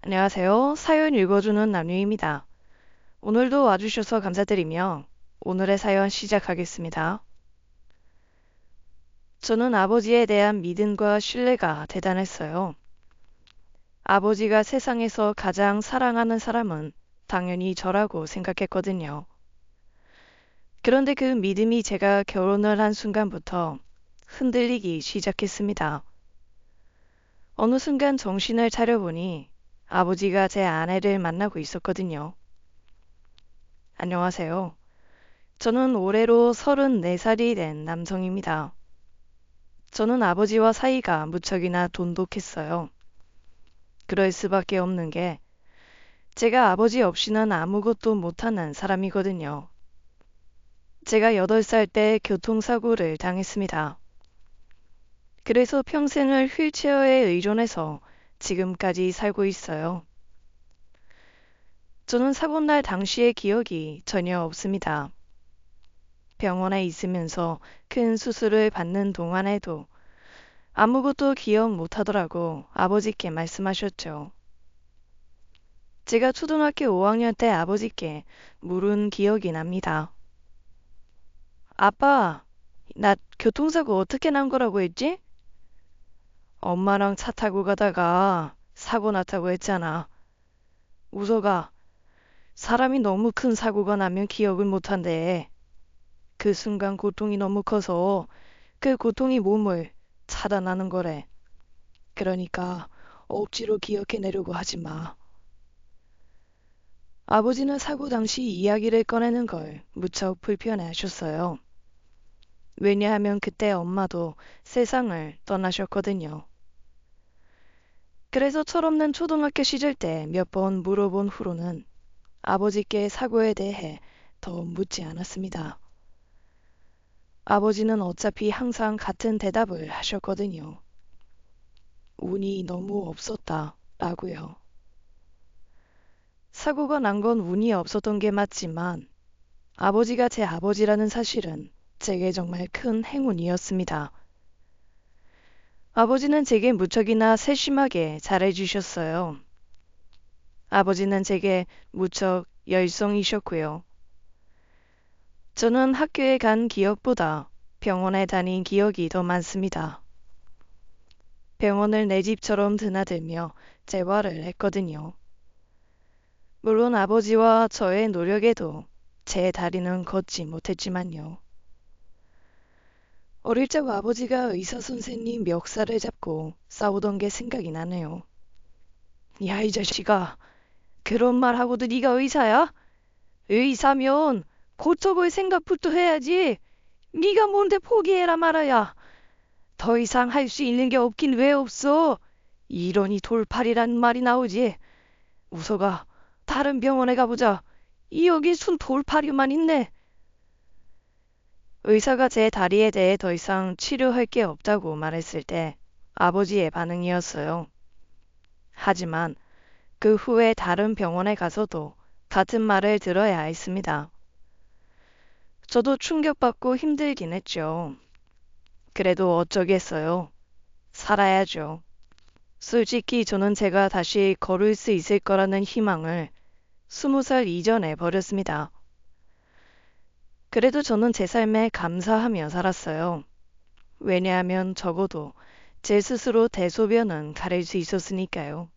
안녕하세요. 사연 읽어주는 남유입니다. 오늘도 와주셔서 감사드리며 오늘의 사연 시작하겠습니다. 저는 아버지에 대한 믿음과 신뢰가 대단했어요. 아버지가 세상에서 가장 사랑하는 사람은 당연히 저라고 생각했거든요. 그런데 그 믿음이 제가 결혼을 한 순간부터 흔들리기 시작했습니다. 어느 순간 정신을 차려보니 아버지가 제 아내를 만나고 있었거든요. 안녕하세요. 저는 올해로 34살이 된 남성입니다. 저는 아버지와 사이가 무척이나 돈독했어요. 그럴 수밖에 없는 게 제가 아버지 없이는 아무것도 못하는 사람이거든요. 제가 8살 때 교통사고를 당했습니다. 그래서 평생을 휠체어에 의존해서 지금까지 살고 있어요. 저는 사고 날 당시의 기억이 전혀 없습니다. 병원에 있으면서 큰 수술을 받는 동안에도 아무것도 기억 못하더라고 아버지께 말씀하셨죠. 제가 초등학교 5학년 때 아버지께 물은 기억이 납니다. 아빠, 나 교통사고 어떻게 난 거라고 했지? 엄마랑 차 타고 가다가 사고 났다고 했잖아. 우서가 사람이 너무 큰 사고가 나면 기억을 못한대. 그 순간 고통이 너무 커서 그 고통이 몸을 차단하는 거래. 그러니까 억지로 기억해내려고 하지 마. 아버지는 사고 당시 이야기를 꺼내는 걸 무척 불편해하셨어요. 왜냐하면 그때 엄마도 세상을 떠나셨거든요. 그래서 철없는 초등학교 시절 때 몇 번 물어본 후로는 아버지께 사고에 대해 더 묻지 않았습니다. 아버지는 어차피 항상 같은 대답을 하셨거든요. 운이 너무 없었다 라고요. 사고가 난 건 운이 없었던 게 맞지만 아버지가 제 아버지라는 사실은 제게 정말 큰 행운이었습니다. 아버지는 제게 무척이나 세심하게 잘해주셨어요. 아버지는 제게 무척 열성이셨고요. 저는 학교에 간 기억보다 병원에 다닌 기억이 더 많습니다. 병원을 내 집처럼 드나들며 재활을 했거든요. 물론 아버지와 저의 노력에도 제 다리는 걷지 못했지만요. 어릴 적 아버지가 의사 선생님 멱살을 잡고 싸우던 게 생각이 나네요. 야, 이 자식아, 그런 말 하고도 네가 의사야? 의사면 고쳐볼 생각부터 해야지. 네가 뭔데 포기해라 말아야. 더 이상 할 수 있는 게 없긴 왜 없어? 이러니 돌팔이란 말이 나오지. 우서가 다른 병원에 가보자. 여기 순 돌팔이만 있네. 의사가 제 다리에 대해 더 이상 치료할 게 없다고 말했을 때 아버지의 반응이었어요. 하지만 그 후에 다른 병원에 가서도 같은 말을 들어야 했습니다. 저도 충격받고 힘들긴 했죠. 그래도 어쩌겠어요. 살아야죠. 솔직히 저는 제가 다시 걸을 수 있을 거라는 희망을 20살 이전에 버렸습니다. 그래도 저는 제 삶에 감사하며 살았어요. 왜냐하면 적어도 제 스스로 대소변은 가릴 수 있었으니까요.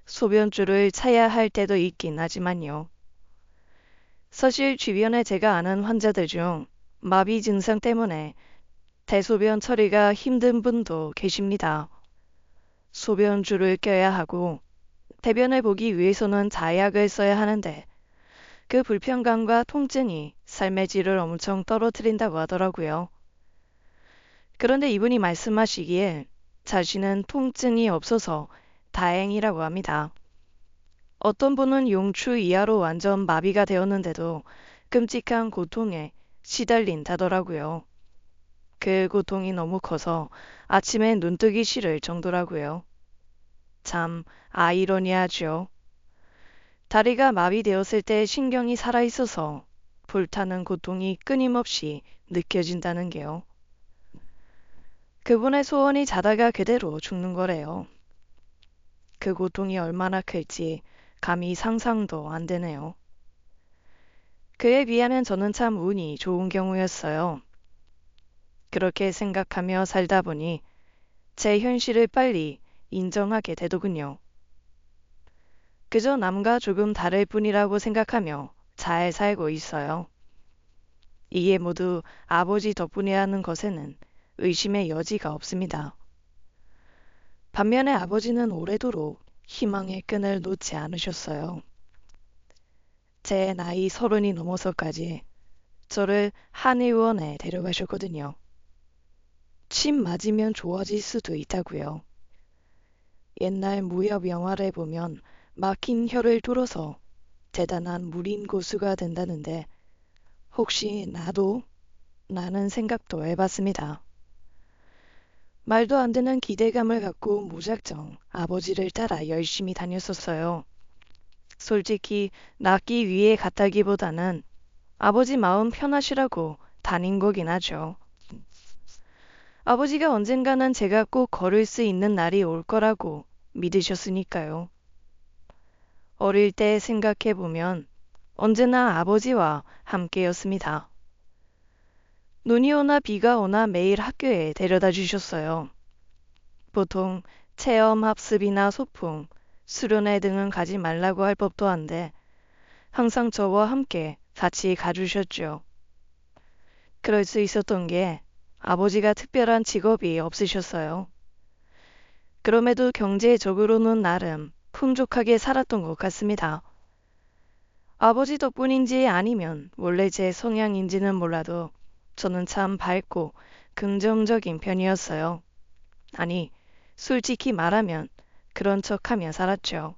소변줄을 차야 할 때도 있긴 하지만요. 사실 주변에 제가 아는 환자들 중 마비 증상 때문에 대소변 처리가 힘든 분도 계십니다. 소변줄을 껴야 하고 대변을 보기 위해서는 자약을 써야 하는데 그 불편감과 통증이 삶의 질을 엄청 떨어뜨린다고 하더라고요. 그런데 이분이 말씀하시기에 자신은 통증이 없어서 다행이라고 합니다. 어떤 분은 용추 이하로 완전 마비가 되었는데도 끔찍한 고통에 시달린다더라고요. 그 고통이 너무 커서 아침에 눈뜨기 싫을 정도라고요. 참 아이러니하죠. 다리가 마비되었을 때 신경이 살아있어서 불타는 고통이 끊임없이 느껴진다는 게요. 그분의 소원이 자다가 그대로 죽는 거래요. 그 고통이 얼마나 클지 감히 상상도 안 되네요. 그에 비하면 저는 참 운이 좋은 경우였어요. 그렇게 생각하며 살다 보니 제 현실을 빨리 인정하게 되더군요. 그저 남과 조금 다를 뿐이라고 생각하며 잘 살고 있어요. 이게 모두 아버지 덕분이라는 것에는 의심의 여지가 없습니다. 반면에 아버지는 오래도록 희망의 끈을 놓지 않으셨어요. 제 나이 30이 넘어서까지 저를 한의원에 데려가셨거든요. 침 맞으면 좋아질 수도 있다고요. 옛날 무협 영화를 보면 막힌 혀를 뚫어서 대단한 무림 고수가 된다는데 혹시 나도? 라는 생각도 해봤습니다. 말도 안 되는 기대감을 갖고 무작정 아버지를 따라 열심히 다녔었어요. 솔직히 낫기 위해 갔다기보다는 아버지 마음 편하시라고 다닌 거긴 하죠. 아버지가 언젠가는 제가 꼭 걸을 수 있는 날이 올 거라고 믿으셨으니까요. 어릴 때 생각해보면 언제나 아버지와 함께였습니다. 눈이 오나 비가 오나 매일 학교에 데려다 주셨어요. 보통 체험 학습이나 소풍, 수련회 등은 가지 말라고 할 법도 한데 항상 저와 함께 같이 가주셨죠. 그럴 수 있었던 게 아버지가 특별한 직업이 없으셨어요. 그럼에도 경제적으로는 나름 풍족하게 살았던 것 같습니다. 아버지 덕분인지 아니면 원래 제 성향인지는 몰라도 저는 참 밝고 긍정적인 편이었어요. 아니, 솔직히 말하면 그런 척하며 살았죠.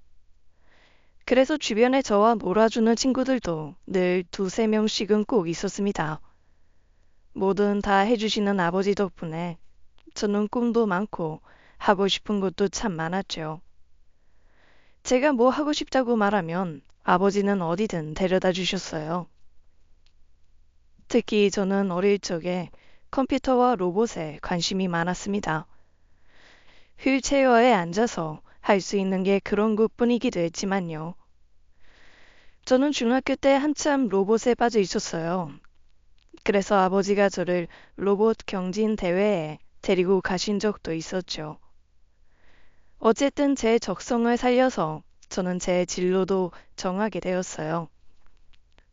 그래서 주변에 저와 놀아주는 친구들도 늘 두세 명씩은 꼭 있었습니다. 뭐든 다 해주시는 아버지 덕분에 저는 꿈도 많고 하고 싶은 것도 참 많았죠. 제가 뭐 하고 싶다고 말하면 아버지는 어디든 데려다 주셨어요. 특히 저는 어릴 적에 컴퓨터와 로봇에 관심이 많았습니다. 휠체어에 앉아서 할 수 있는 게 그런 것뿐이기도 했지만요. 저는 중학교 때 한참 로봇에 빠져 있었어요. 그래서 아버지가 저를 로봇 경진 대회에 데리고 가신 적도 있었죠. 어쨌든 제 적성을 살려서 저는 제 진로도 정하게 되었어요.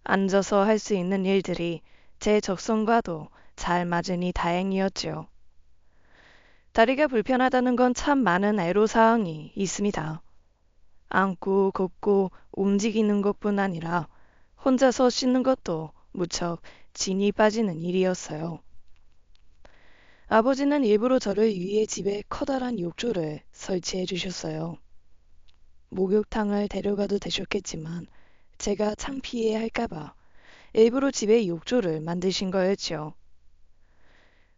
앉아서 할 수 있는 일들이 제 적성과도 잘 맞으니 다행이었죠. 다리가 불편하다는 건 참 많은 애로사항이 있습니다. 앉고 걷고 움직이는 것뿐 아니라 혼자서 씻는 것도 무척 진이 빠지는 일이었어요. 아버지는 일부러 저를 위해 집에 커다란 욕조를 설치해 주셨어요. 목욕탕을 데려가도 되셨겠지만 제가 창피해 할까봐 일부러 집에 욕조를 만드신 거였죠.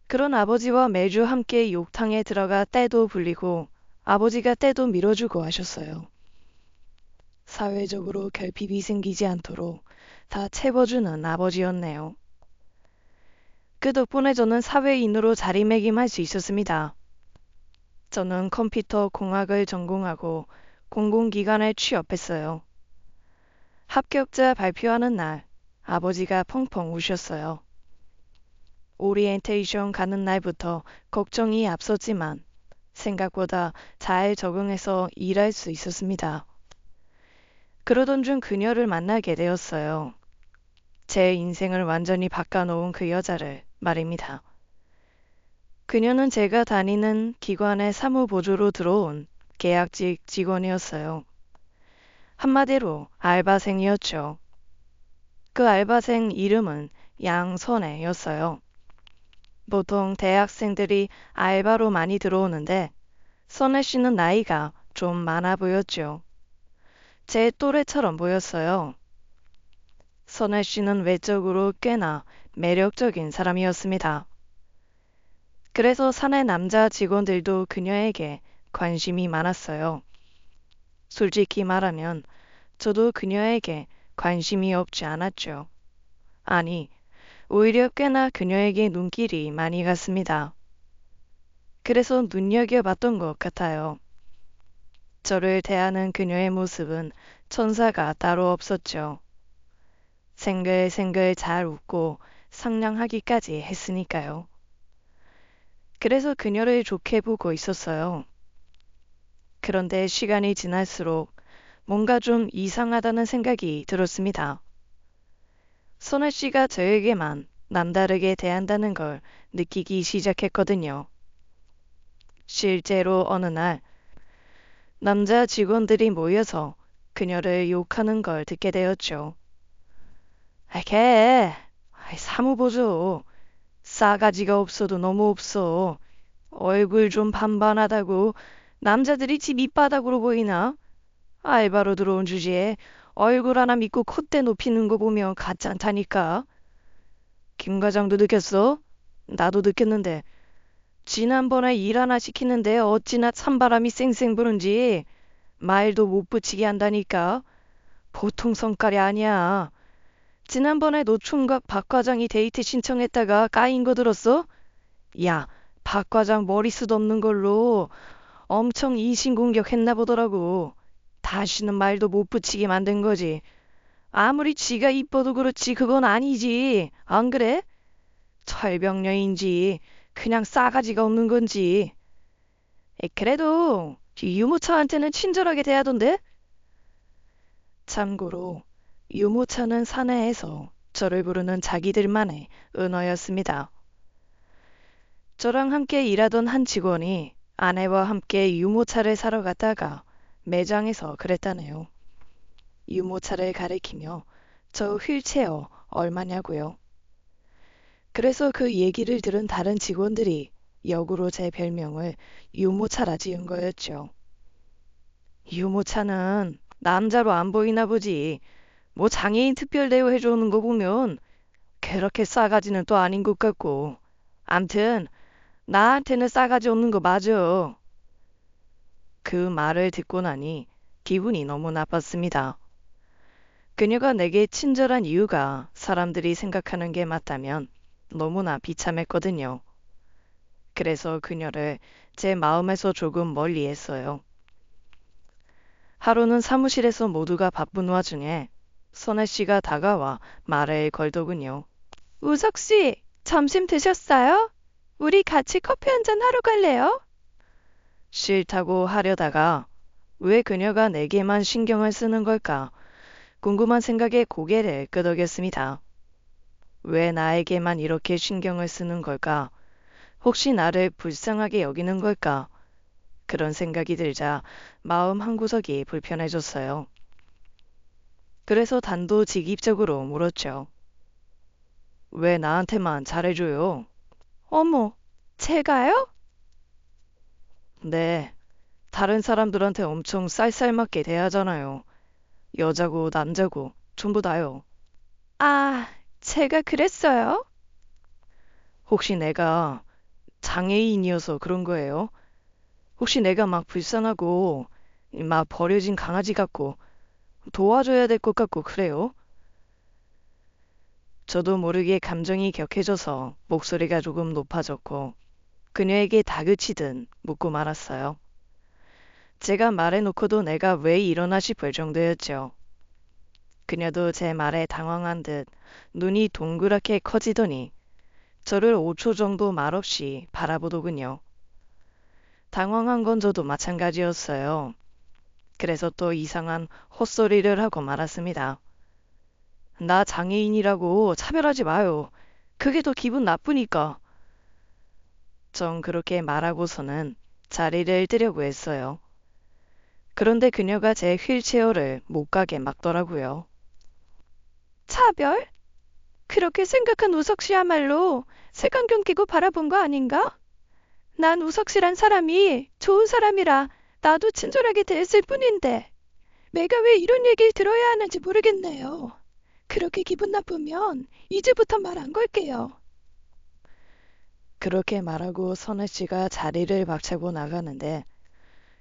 그런 아버지와 매주 함께 욕탕에 들어가 때도 불리고 아버지가 때도 밀어주고 하셨어요. 사회적으로 결핍이 생기지 않도록 다 채워주는 아버지였네요. 그 덕분에 저는 사회인으로 자리매김할 수 있었습니다. 저는 컴퓨터 공학을 전공하고 공공기관에 취업했어요. 합격자 발표하는 날 아버지가 펑펑 우셨어요. 오리엔테이션 가는 날부터 걱정이 앞섰지만 생각보다 잘 적응해서 일할 수 있었습니다. 그러던 중 그녀를 만나게 되었어요. 제 인생을 완전히 바꿔놓은 그 여자를 말입니다. 그녀는 제가 다니는 기관의 사무보조로 들어온 계약직 직원이었어요. 한마디로 알바생이었죠. 그 알바생 이름은 양선애였어요. 보통 대학생들이 알바로 많이 들어오는데 선애 씨는 나이가 좀 많아 보였죠. 제 또래처럼 보였어요. 선애 씨는 외적으로 꽤나 매력적인 사람이었습니다. 그래서 사내 남자 직원들도 그녀에게 관심이 많았어요. 솔직히 말하면 저도 그녀에게 관심이 없지 않았죠. 아니, 오히려 꽤나 그녀에게 눈길이 많이 갔습니다. 그래서 눈여겨봤던 것 같아요. 저를 대하는 그녀의 모습은 천사가 따로 없었죠. 생글생글 잘 웃고 상냥하기까지 했으니까요. 그래서 그녀를 좋게 보고 있었어요. 그런데 시간이 지날수록 뭔가 좀 이상하다는 생각이 들었습니다. 선아 씨가 저에게만 남다르게 대한다는 걸 느끼기 시작했거든요. 실제로 어느 날 남자 직원들이 모여서 그녀를 욕하는 걸 듣게 되었죠. 걔 사무보죠. 싸가지가 없어도 너무 없어. 얼굴 좀 반반하다고 남자들이 집 밑바닥으로 보이나? 알바로 들어온 주제에 얼굴 하나 믿고 콧대 높이는 거 보면 가짠다니까. 김 과장도 느꼈어? 나도 느꼈는데 지난번에 일 하나 시키는데 어찌나 찬바람이 쌩쌩 부는지 말도 못 붙이게 한다니까. 보통 성깔이 아니야. 지난번에 노총각 박 과장이 데이트 신청했다가 까인 거 들었어? 야, 박 과장 머리숱 없는 걸로 엄청 이신공격 했나 보더라고. 다시는 말도 못 붙이게 만든 거지. 아무리 지가 이뻐도 그렇지 그건 아니지. 안 그래? 철벽녀인지 그냥 싸가지가 없는 건지. 그래도 유모차한테는 친절하게 대하던데? 참고로 유모차는 사내에서 저를 부르는 자기들만의 은어였습니다. 저랑 함께 일하던 한 직원이 아내와 함께 유모차를 사러 갔다가 매장에서 그랬다네요. 유모차를 가리키며 저 휠체어 얼마냐고요. 그래서 그 얘기를 들은 다른 직원들이 역으로 제 별명을 유모차라 지은 거였죠. 유모차는 남자로 안 보이나 보지. 뭐 장애인 특별 대우 해주는 거 보면 그렇게 싸가지는 또 아닌 것 같고. 암튼 나한테는 싸가지 없는 거 맞아. 그 말을 듣고 나니 기분이 너무 나빴습니다. 그녀가 내게 친절한 이유가 사람들이 생각하는 게 맞다면 너무나 비참했거든요. 그래서 그녀를 제 마음에서 조금 멀리 했어요. 하루는 사무실에서 모두가 바쁜 와중에 선혜 씨가 다가와 말을 걸더군요. 우석 씨, 점심 드셨어요? 우리 같이 커피 한잔 하러 갈래요? 싫다고 하려다가 왜 그녀가 내게만 신경을 쓰는 걸까 궁금한 생각에 고개를 끄덕였습니다. 왜 나에게만 이렇게 신경을 쓰는 걸까? 혹시 나를 불쌍하게 여기는 걸까? 그런 생각이 들자 마음 한구석이 불편해졌어요. 그래서 단도직입적으로 물었죠. 왜 나한테만 잘해줘요? 어머, 제가요? 네, 다른 사람들한테 엄청 쌀쌀맞게 대하잖아요. 여자고 남자고 전부 다요. 아, 제가 그랬어요? 혹시 내가 장애인이어서 그런 거예요? 혹시 내가 막 불쌍하고 막 버려진 강아지 같고 도와줘야 될 것 같고 그래요? 저도 모르게 감정이 격해져서 목소리가 조금 높아졌고 그녀에게 다그치듯 묻고 말았어요. 제가 말해놓고도 내가 왜 이러나 싶을 정도였죠. 그녀도 제 말에 당황한 듯 눈이 동그랗게 커지더니 저를 5초 정도 말없이 바라보더군요. 당황한 건 저도 마찬가지였어요. 그래서 또 이상한 헛소리를 하고 말았습니다. 나 장애인이라고 차별하지 마요. 그게 더 기분 나쁘니까. 전 그렇게 말하고서는 자리를 뜨려고 했어요. 그런데 그녀가 제 휠체어를 못 가게 막더라고요. 차별? 그렇게 생각한 우석 씨야말로 색안경 끼고 바라본 거 아닌가? 난 우석 씨란 사람이 좋은 사람이라 나도 친절하게 대했을 뿐인데 내가 왜 이런 얘기를 들어야 하는지 모르겠네요. 그렇게 기분 나쁘면 이제부터 말 안 걸게요. 그렇게 말하고 선혜 씨가 자리를 박차고 나가는데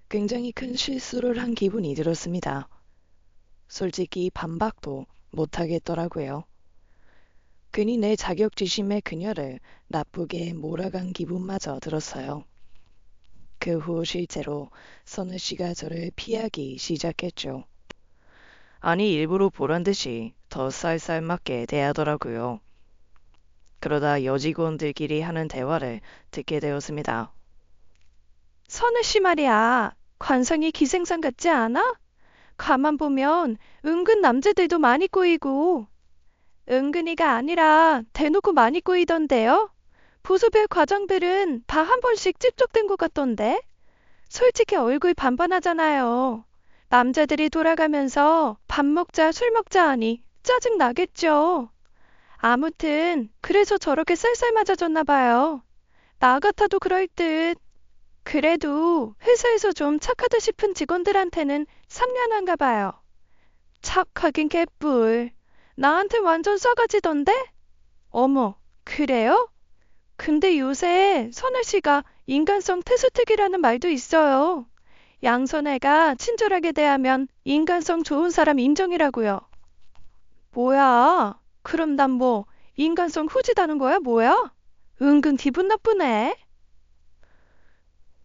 굉장히 큰 실수를 한 기분이 들었습니다. 솔직히 반박도 못하겠더라고요. 괜히 내 자격지심에 그녀를 나쁘게 몰아간 기분마저 들었어요. 그 후 실제로 선우 씨가 저를 피하기 시작했죠. 아니 일부러 보란 듯이 더 쌀쌀맞게 대하더라고요. 그러다 여직원들끼리 하는 대화를 듣게 되었습니다. 선우 씨 말이야. 관상이 기생상 같지 않아? 가만 보면 은근 남자들도 많이 꼬이고 은근히가 아니라 대놓고 많이 꼬이던데요? 부수별 과장들은 다 한 번씩 찝쩍된 것 같던데? 솔직히 얼굴 반반하잖아요. 남자들이 돌아가면서 밥 먹자 술 먹자 하니 짜증 나겠죠. 아무튼 그래서 저렇게 쌀쌀 맞아졌나 봐요. 나 같아도 그럴 듯. 그래도 회사에서 좀 착하다 싶은 직원들한테는 상냥한가 봐요. 착하긴 개뿔. 나한테 완전 싸가지던데? 어머, 그래요? 근데 요새 선우 씨가 인간성 테스트기라는 말도 있어요. 양선애가 친절하게 대하면 인간성 좋은 사람 인정이라고요. 뭐야? 그럼 난 뭐 인간성 후지다는 거야, 뭐야? 은근 기분 나쁘네.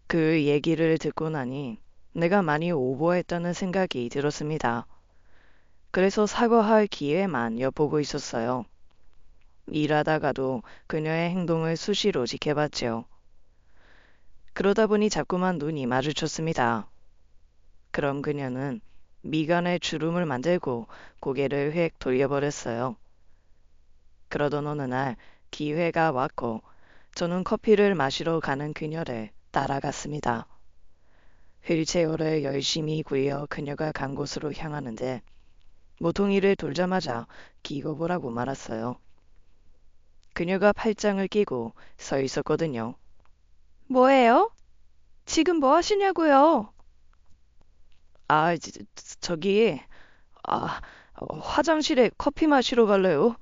그 얘기를 듣고 나니 내가 많이 오버했다는 생각이 들었습니다. 그래서 사과할 기회만 엿보고 있었어요. 일하다가도 그녀의 행동을 수시로 지켜봤죠. 그러다 보니 자꾸만 눈이 마주쳤습니다. 그럼 그녀는 미간에 주름을 만들고 고개를 휙 돌려버렸어요. 그러던 어느 날 기회가 왔고 저는 커피를 마시러 가는 그녀를 따라갔습니다. 휠체어를 열심히 굴려 그녀가 간 곳으로 향하는데 모퉁이를 돌자마자 기겁을 하고 말았어요. 그녀가 팔짱을 끼고 서 있었거든요. 뭐예요? 지금 뭐 하시냐고요? 아, 저기, 아, 화장실에 커피 마시러 갈래요?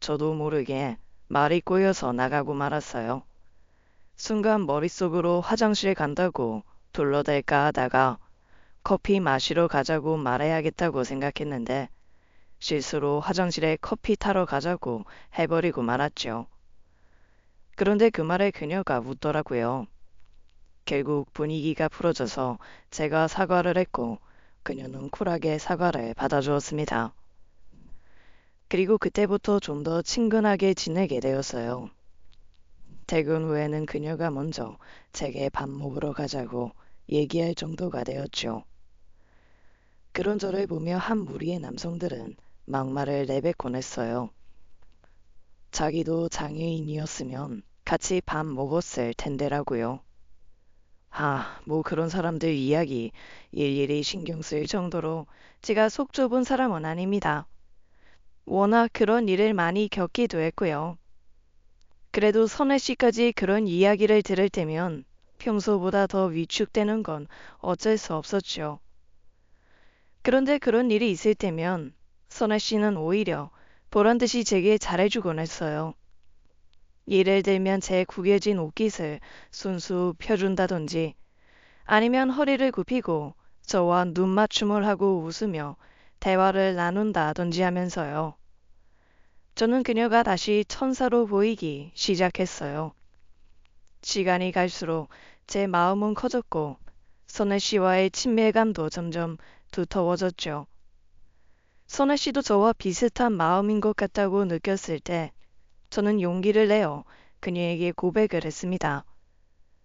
저도 모르게 말이 꼬여서 나가고 말았어요. 순간 머릿속으로 화장실 간다고 둘러댈까 하다가 커피 마시러 가자고 말해야겠다고 생각했는데 실수로 화장실에 커피 타러 가자고 해버리고 말았죠. 그런데 그 말에 그녀가 웃더라고요. 결국 분위기가 풀어져서 제가 사과를 했고 그녀는 쿨하게 사과를 받아주었습니다. 그리고 그때부터 좀 더 친근하게 지내게 되었어요. 퇴근 후에는 그녀가 먼저 제게 밥 먹으러 가자고 얘기할 정도가 되었죠. 그런 저를 보며 한 무리의 남성들은 막말을 내뱉곤 했어요. 자기도 장애인이었으면 같이 밥 먹었을 텐데라고요. 뭐 그런 사람들 이야기 일일이 신경 쓸 정도로 제가 속 좁은 사람은 아닙니다. 워낙 그런 일을 많이 겪기도 했고요. 그래도 선혜 씨까지 그런 이야기를 들을 때면 평소보다 더 위축되는 건 어쩔 수 없었죠. 그런데 그런 일이 있을 때면 선혜 씨는 오히려 보란 듯이 제게 잘해주곤 했어요. 예를 들면 제 구겨진 옷깃을 순수 펴준다든지 아니면 허리를 굽히고 저와 눈맞춤을 하고 웃으며 대화를 나눈다든지 하면서요. 저는 그녀가 다시 천사로 보이기 시작했어요. 시간이 갈수록 제 마음은 커졌고 선혜 씨와의 친밀감도 점점 두터워졌죠. 선혜 씨도 저와 비슷한 마음인 것 같다고 느꼈을 때 저는 용기를 내어 그녀에게 고백을 했습니다.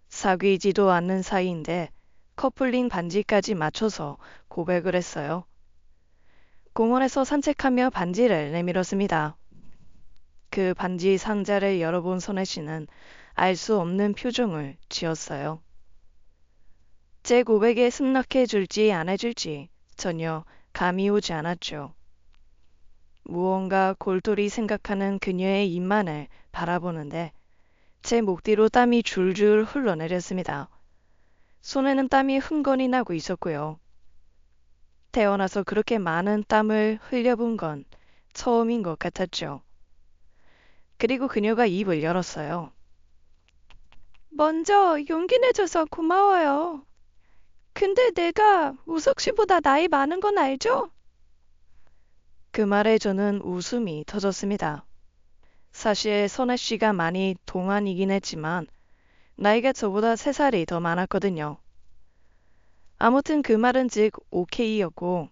사귀지도 않는 사이인데 커플링 반지까지 맞춰서 고백을 했어요. 공원에서 산책하며 반지를 내밀었습니다. 그 반지 상자를 열어본 선혜 씨는 알 수 없는 표정을 지었어요. 제 고백에 승낙해 줄지 안 해줄지 전혀 감이 오지 않았죠. 무언가 골똘히 생각하는 그녀의 입만을 바라보는데 제 목 뒤로 땀이 줄줄 흘러내렸습니다. 손에는 땀이 흥건히 나고 있었고요. 태어나서 그렇게 많은 땀을 흘려본 건 처음인 것 같았죠. 그리고 그녀가 입을 열었어요. 먼저 용기 내줘서 고마워요. 근데 내가 우석 씨보다 나이 많은 건 알죠? 그 말에 저는 웃음이 터졌습니다. 사실 선혜 씨가 많이 동안이긴 했지만 나이가 저보다 3살이 더 많았거든요. 아무튼 그 말은 즉 오케이였고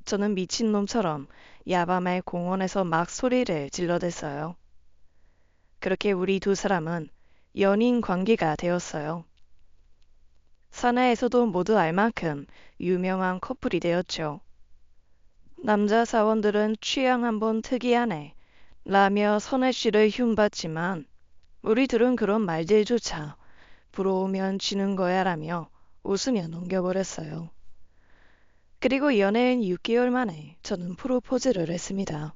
저는 미친놈처럼 야밤에 공원에서 막 소리를 질러댔어요. 그렇게 우리 두 사람은 연인 관계가 되었어요. 사내에서도 모두 알 만큼 유명한 커플이 되었죠. 남자 사원들은 취향 한번 특이하네 라며 선혜 씨를 흉봤지만 우리 둘은 그런 말들조차 부러우면 지는 거야 라며 웃으며 넘겨버렸어요. 그리고 연애인 6개월 만에 저는 프로포즈를 했습니다.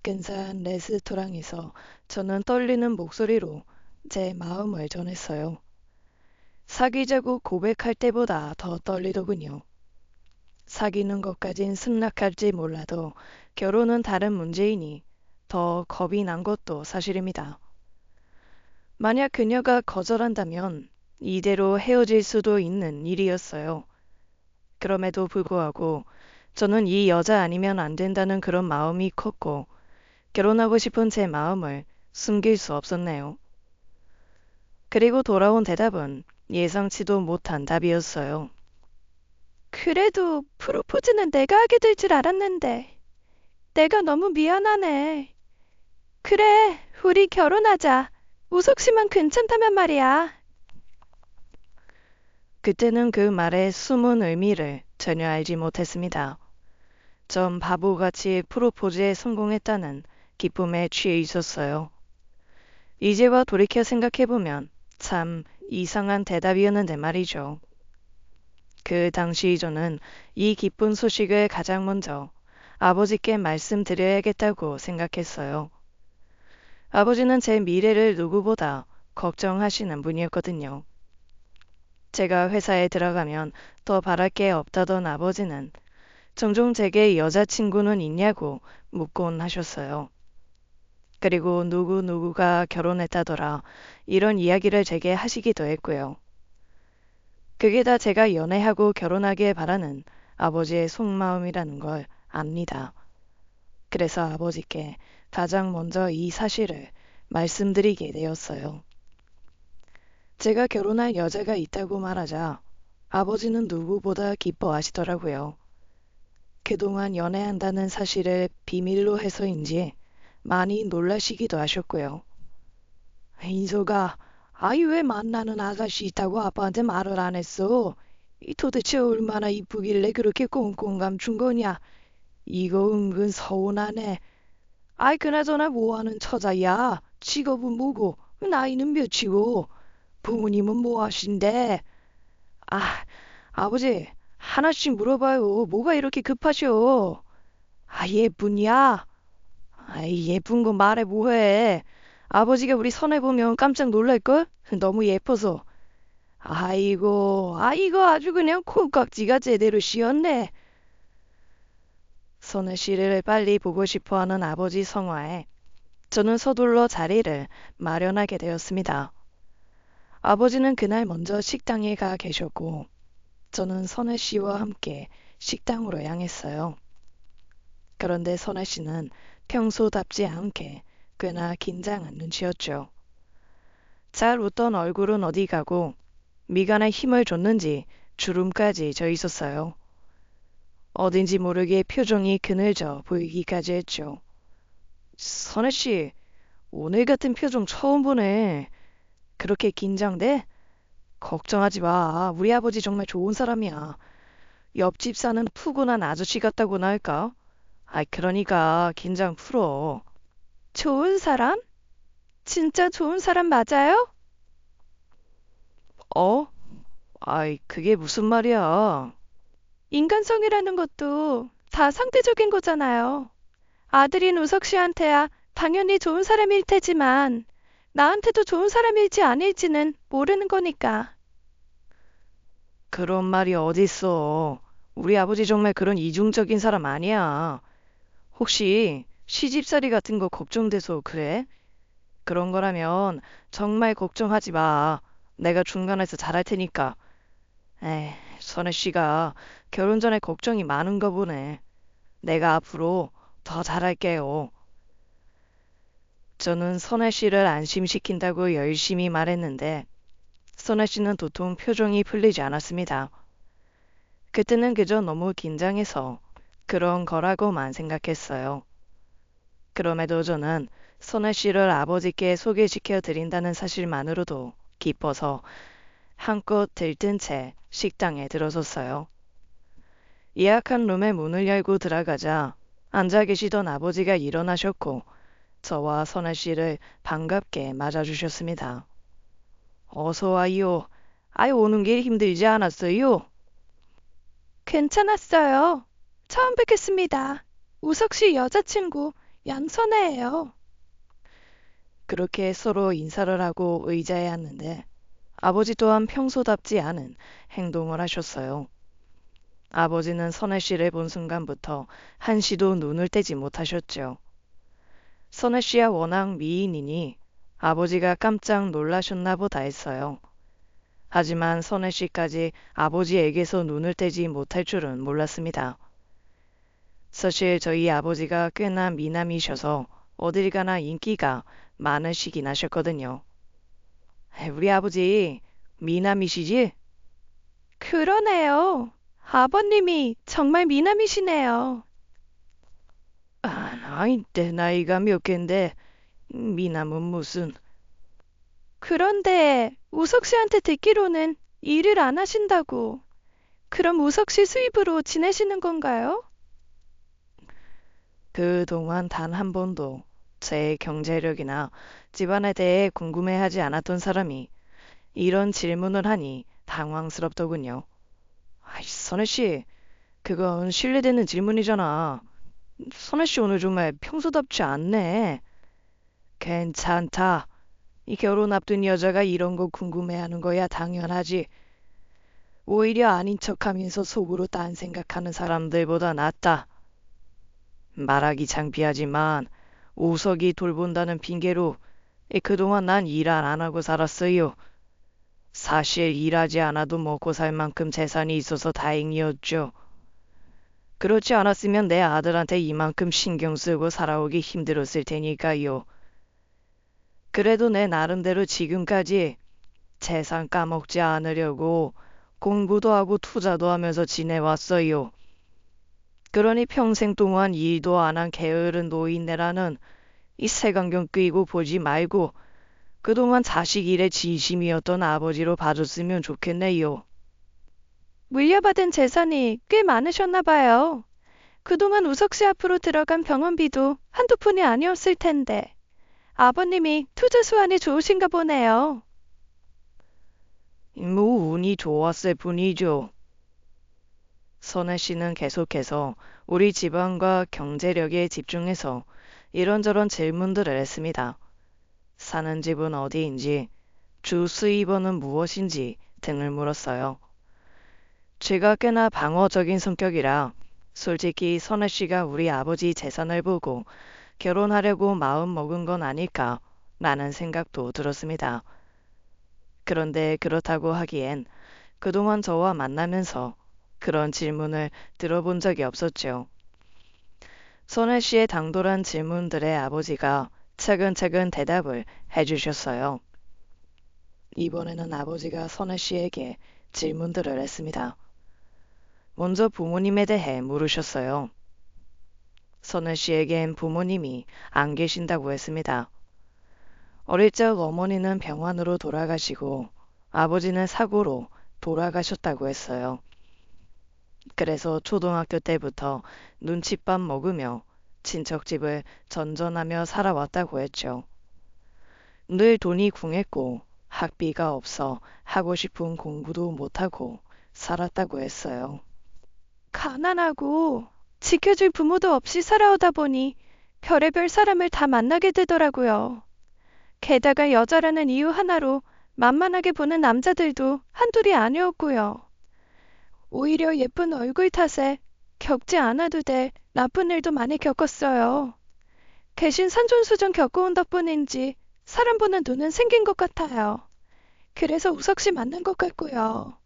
근사한 레스토랑에서 저는 떨리는 목소리로 제 마음을 전했어요. 사귀자고 고백할 때보다 더 떨리더군요. 사귀는 것까진 승낙할지 몰라도 결혼은 다른 문제이니 더 겁이 난 것도 사실입니다. 만약 그녀가 거절한다면 이대로 헤어질 수도 있는 일이었어요. 그럼에도 불구하고 저는 이 여자 아니면 안 된다는 그런 마음이 컸고 결혼하고 싶은 제 마음을 숨길 수 없었네요. 그리고 돌아온 대답은 예상치도 못한 답이었어요. 그래도 프로포즈는 내가 하게 될 줄 알았는데 내가 너무 미안하네. 그래, 우리 결혼하자. 우석 씨만 괜찮다면 말이야. 그때는 그 말의 숨은 의미를 전혀 알지 못했습니다. 전 바보같이 프로포즈에 성공했다는 기쁨에 취해 있었어요. 이제와 돌이켜 생각해보면 참 이상한 대답이었는데 말이죠. 그 당시 저는 이 기쁜 소식을 가장 먼저 아버지께 말씀드려야겠다고 생각했어요. 아버지는 제 미래를 누구보다 걱정하시는 분이었거든요. 제가 회사에 들어가면 더 바랄 게 없다던 아버지는 종종 제게 여자친구는 있냐고 묻곤 하셨어요. 그리고 누구누구가 결혼했다더라 이런 이야기를 제게 하시기도 했고요. 그게 다 제가 연애하고 결혼하길 바라는 아버지의 속마음이라는 걸 압니다. 그래서 아버지께 가장 먼저 이 사실을 말씀드리게 되었어요. 제가 결혼할 여자가 있다고 말하자 아버지는 누구보다 기뻐하시더라고요. 그동안 연애한다는 사실을 비밀로 해서인지 많이 놀라시기도 하셨고요. 인서가 아이 왜 만나는 아가씨 있다고 아빠한테 말을 안 했어? 이 도대체 얼마나 이쁘길래 그렇게 꽁꽁 감춘 거냐? 이거 은근 서운하네. 아이 그나저나 뭐하는 처자야? 직업은 뭐고? 나이는 몇이고? 부모님은 뭐 하신대? 아, 아버지 하나씩 물어봐요. 뭐가 이렇게 급하셔? 아 예쁘냐? 아이 예쁜 거 말해 뭐해? 아버지가 우리 선해 보면 깜짝 놀랄걸? 너무 예뻐서. 아이고 아주 그냥 콩깍지가 제대로 씌었네. 선우 씨를 빨리 보고 싶어하는 아버지 성화에 저는 서둘러 자리를 마련하게 되었습니다. 아버지는 그날 먼저 식당에 가 계셨고 저는 선우 씨와 함께 식당으로 향했어요. 그런데 선우 씨는 평소답지 않게 꽤나 긴장한 눈치였죠. 잘 웃던 얼굴은 어디 가고 미간에 힘을 줬는지 주름까지 져 있었어요. 어딘지 모르게 표정이 그늘져 보이기까지 했죠. 선혜 씨, 오늘 같은 표정 처음 보네. 그렇게 긴장돼? 걱정하지 마. 우리 아버지 정말 좋은 사람이야. 옆집 사는 푸근한 아저씨 같다고나 할까? 그러니까 긴장 풀어. 좋은 사람? 진짜 좋은 사람 맞아요? 어? 그게 무슨 말이야? 인간성이라는 것도 다 상대적인 거잖아요. 아들인 우석 씨한테야 당연히 좋은 사람일 테지만 나한테도 좋은 사람일지 아닐지는 모르는 거니까. 그런 말이 어딨어. 우리 아버지 정말 그런 이중적인 사람 아니야. 혹시 시집살이 같은 거 걱정돼서 그래? 그런 거라면 정말 걱정하지 마. 내가 중간에서 잘할 테니까. 에이, 선혜 씨가 결혼 전에 걱정이 많은가 보네. 내가 앞으로 더 잘할게요. 저는 선혜 씨를 안심시킨다고 열심히 말했는데 선아 씨는 도통 표정이 풀리지 않았습니다. 그때는 그저 너무 긴장해서 그런 거라고만 생각했어요. 그럼에도 저는 선아 씨를 아버지께 소개시켜 드린다는 사실만으로도 기뻐서 한껏 들뜬 채 식당에 들어섰어요. 예약한 룸의 문을 열고 들어가자 앉아 계시던 아버지가 일어나셨고 저와 선아 씨를 반갑게 맞아주셨습니다. 어서 와요. 아유, 오는 길 힘들지 않았어요? 괜찮았어요. 처음 뵙겠습니다. 우석 씨 여자친구 양선혜예요. 그렇게 서로 인사를 하고 의자에 앉는데 아버지 또한 평소답지 않은 행동을 하셨어요. 아버지는 선혜 씨를 본 순간부터 한시도 눈을 떼지 못하셨죠. 선혜 씨야 워낙 미인이니 아버지가 깜짝 놀라셨나 보다 했어요. 하지만 선혜 씨까지 아버지에게서 눈을 떼지 못할 줄은 몰랐습니다. 사실 저희 아버지가 꽤나 미남이셔서 어딜 가나 인기가 많으시긴 하셨거든요. 우리 아버지 미남이시지? 그러네요. 아버님이 정말 미남이시네요. 아이, 내 나이가 몇 갠데 미남은 무슨. 그런데 우석 씨한테 듣기로는 일을 안 하신다고. 그럼 우석 씨 수입으로 지내시는 건가요? 그동안 단 한 번도 제 경제력이나 집안에 대해 궁금해하지 않았던 사람이 이런 질문을 하니 당황스럽더군요. 아이, 선혜 씨, 그건 실례되는 질문이잖아. 선혜 씨 오늘 정말 평소답지 않네. 괜찮다. 이 결혼 앞둔 여자가 이런 거 궁금해하는 거야 당연하지. 오히려 아닌 척하면서 속으로 딴 생각하는 사람들보다 낫다. 말하기 창피하지만 우석이 돌본다는 핑계로 그동안 난 일 안 하고 살았어요. 사실 일하지 않아도 먹고 살 만큼 재산이 있어서 다행이었죠. 그렇지 않았으면 내 아들한테 이만큼 신경 쓰고 살아오기 힘들었을 테니까요. 그래도 내 나름대로 지금까지 재산 까먹지 않으려고 공부도 하고 투자도 하면서 지내왔어요. 그러니 평생 동안 일도 안 한 게으른 노인네라는 이 색안경 끼고 보지 말고 그동안 자식 일에 진심이었던 아버지로 봐줬으면 좋겠네요. 물려받은 재산이 꽤 많으셨나 봐요. 그동안 우석 씨 앞으로 들어간 병원비도 한두 푼이 아니었을 텐데. 아버님이 투자 수완이 좋으신가 보네요. 뭐 운이 좋았을 뿐이죠. 선혜 씨는 계속해서 우리 집안과 경제력에 집중해서 이런저런 질문들을 했습니다. 사는 집은 어디인지, 주 수입원은 무엇인지 등을 물었어요. 제가 꽤나 방어적인 성격이라 솔직히 선혜 씨가 우리 아버지 재산을 보고 결혼하려고 마음 먹은 건 아닐까 라는 생각도 들었습니다. 그런데 그렇다고 하기엔 그동안 저와 만나면서 그런 질문을 들어본 적이 없었죠. 선혜 씨의 당돌한 질문들에 아버지가 차근차근 대답을 해주셨어요. 이번에는 아버지가 선혜 씨에게 질문들을 했습니다. 먼저 부모님에 대해 물으셨어요. 선혜 씨에겐 부모님이 안 계신다고 했습니다. 어릴 적 어머니는 병환으로 돌아가시고 아버지는 사고로 돌아가셨다고 했어요. 그래서 초등학교 때부터 눈칫밥 먹으며 친척집을 전전하며 살아왔다고 했죠. 늘 돈이 궁했고 학비가 없어 하고 싶은 공부도 못하고 살았다고 했어요. 가난하고 지켜줄 부모도 없이 살아오다 보니 별의별 사람을 다 만나게 되더라고요. 게다가 여자라는 이유 하나로 만만하게 보는 남자들도 한둘이 아니었고요. 오히려 예쁜 얼굴 탓에 겪지 않아도 될 나쁜 일도 많이 겪었어요. 대신 산전수전 겪어온 덕분인지 사람 보는 눈은 생긴 것 같아요. 그래서 우석 씨 맞는 것 같고요.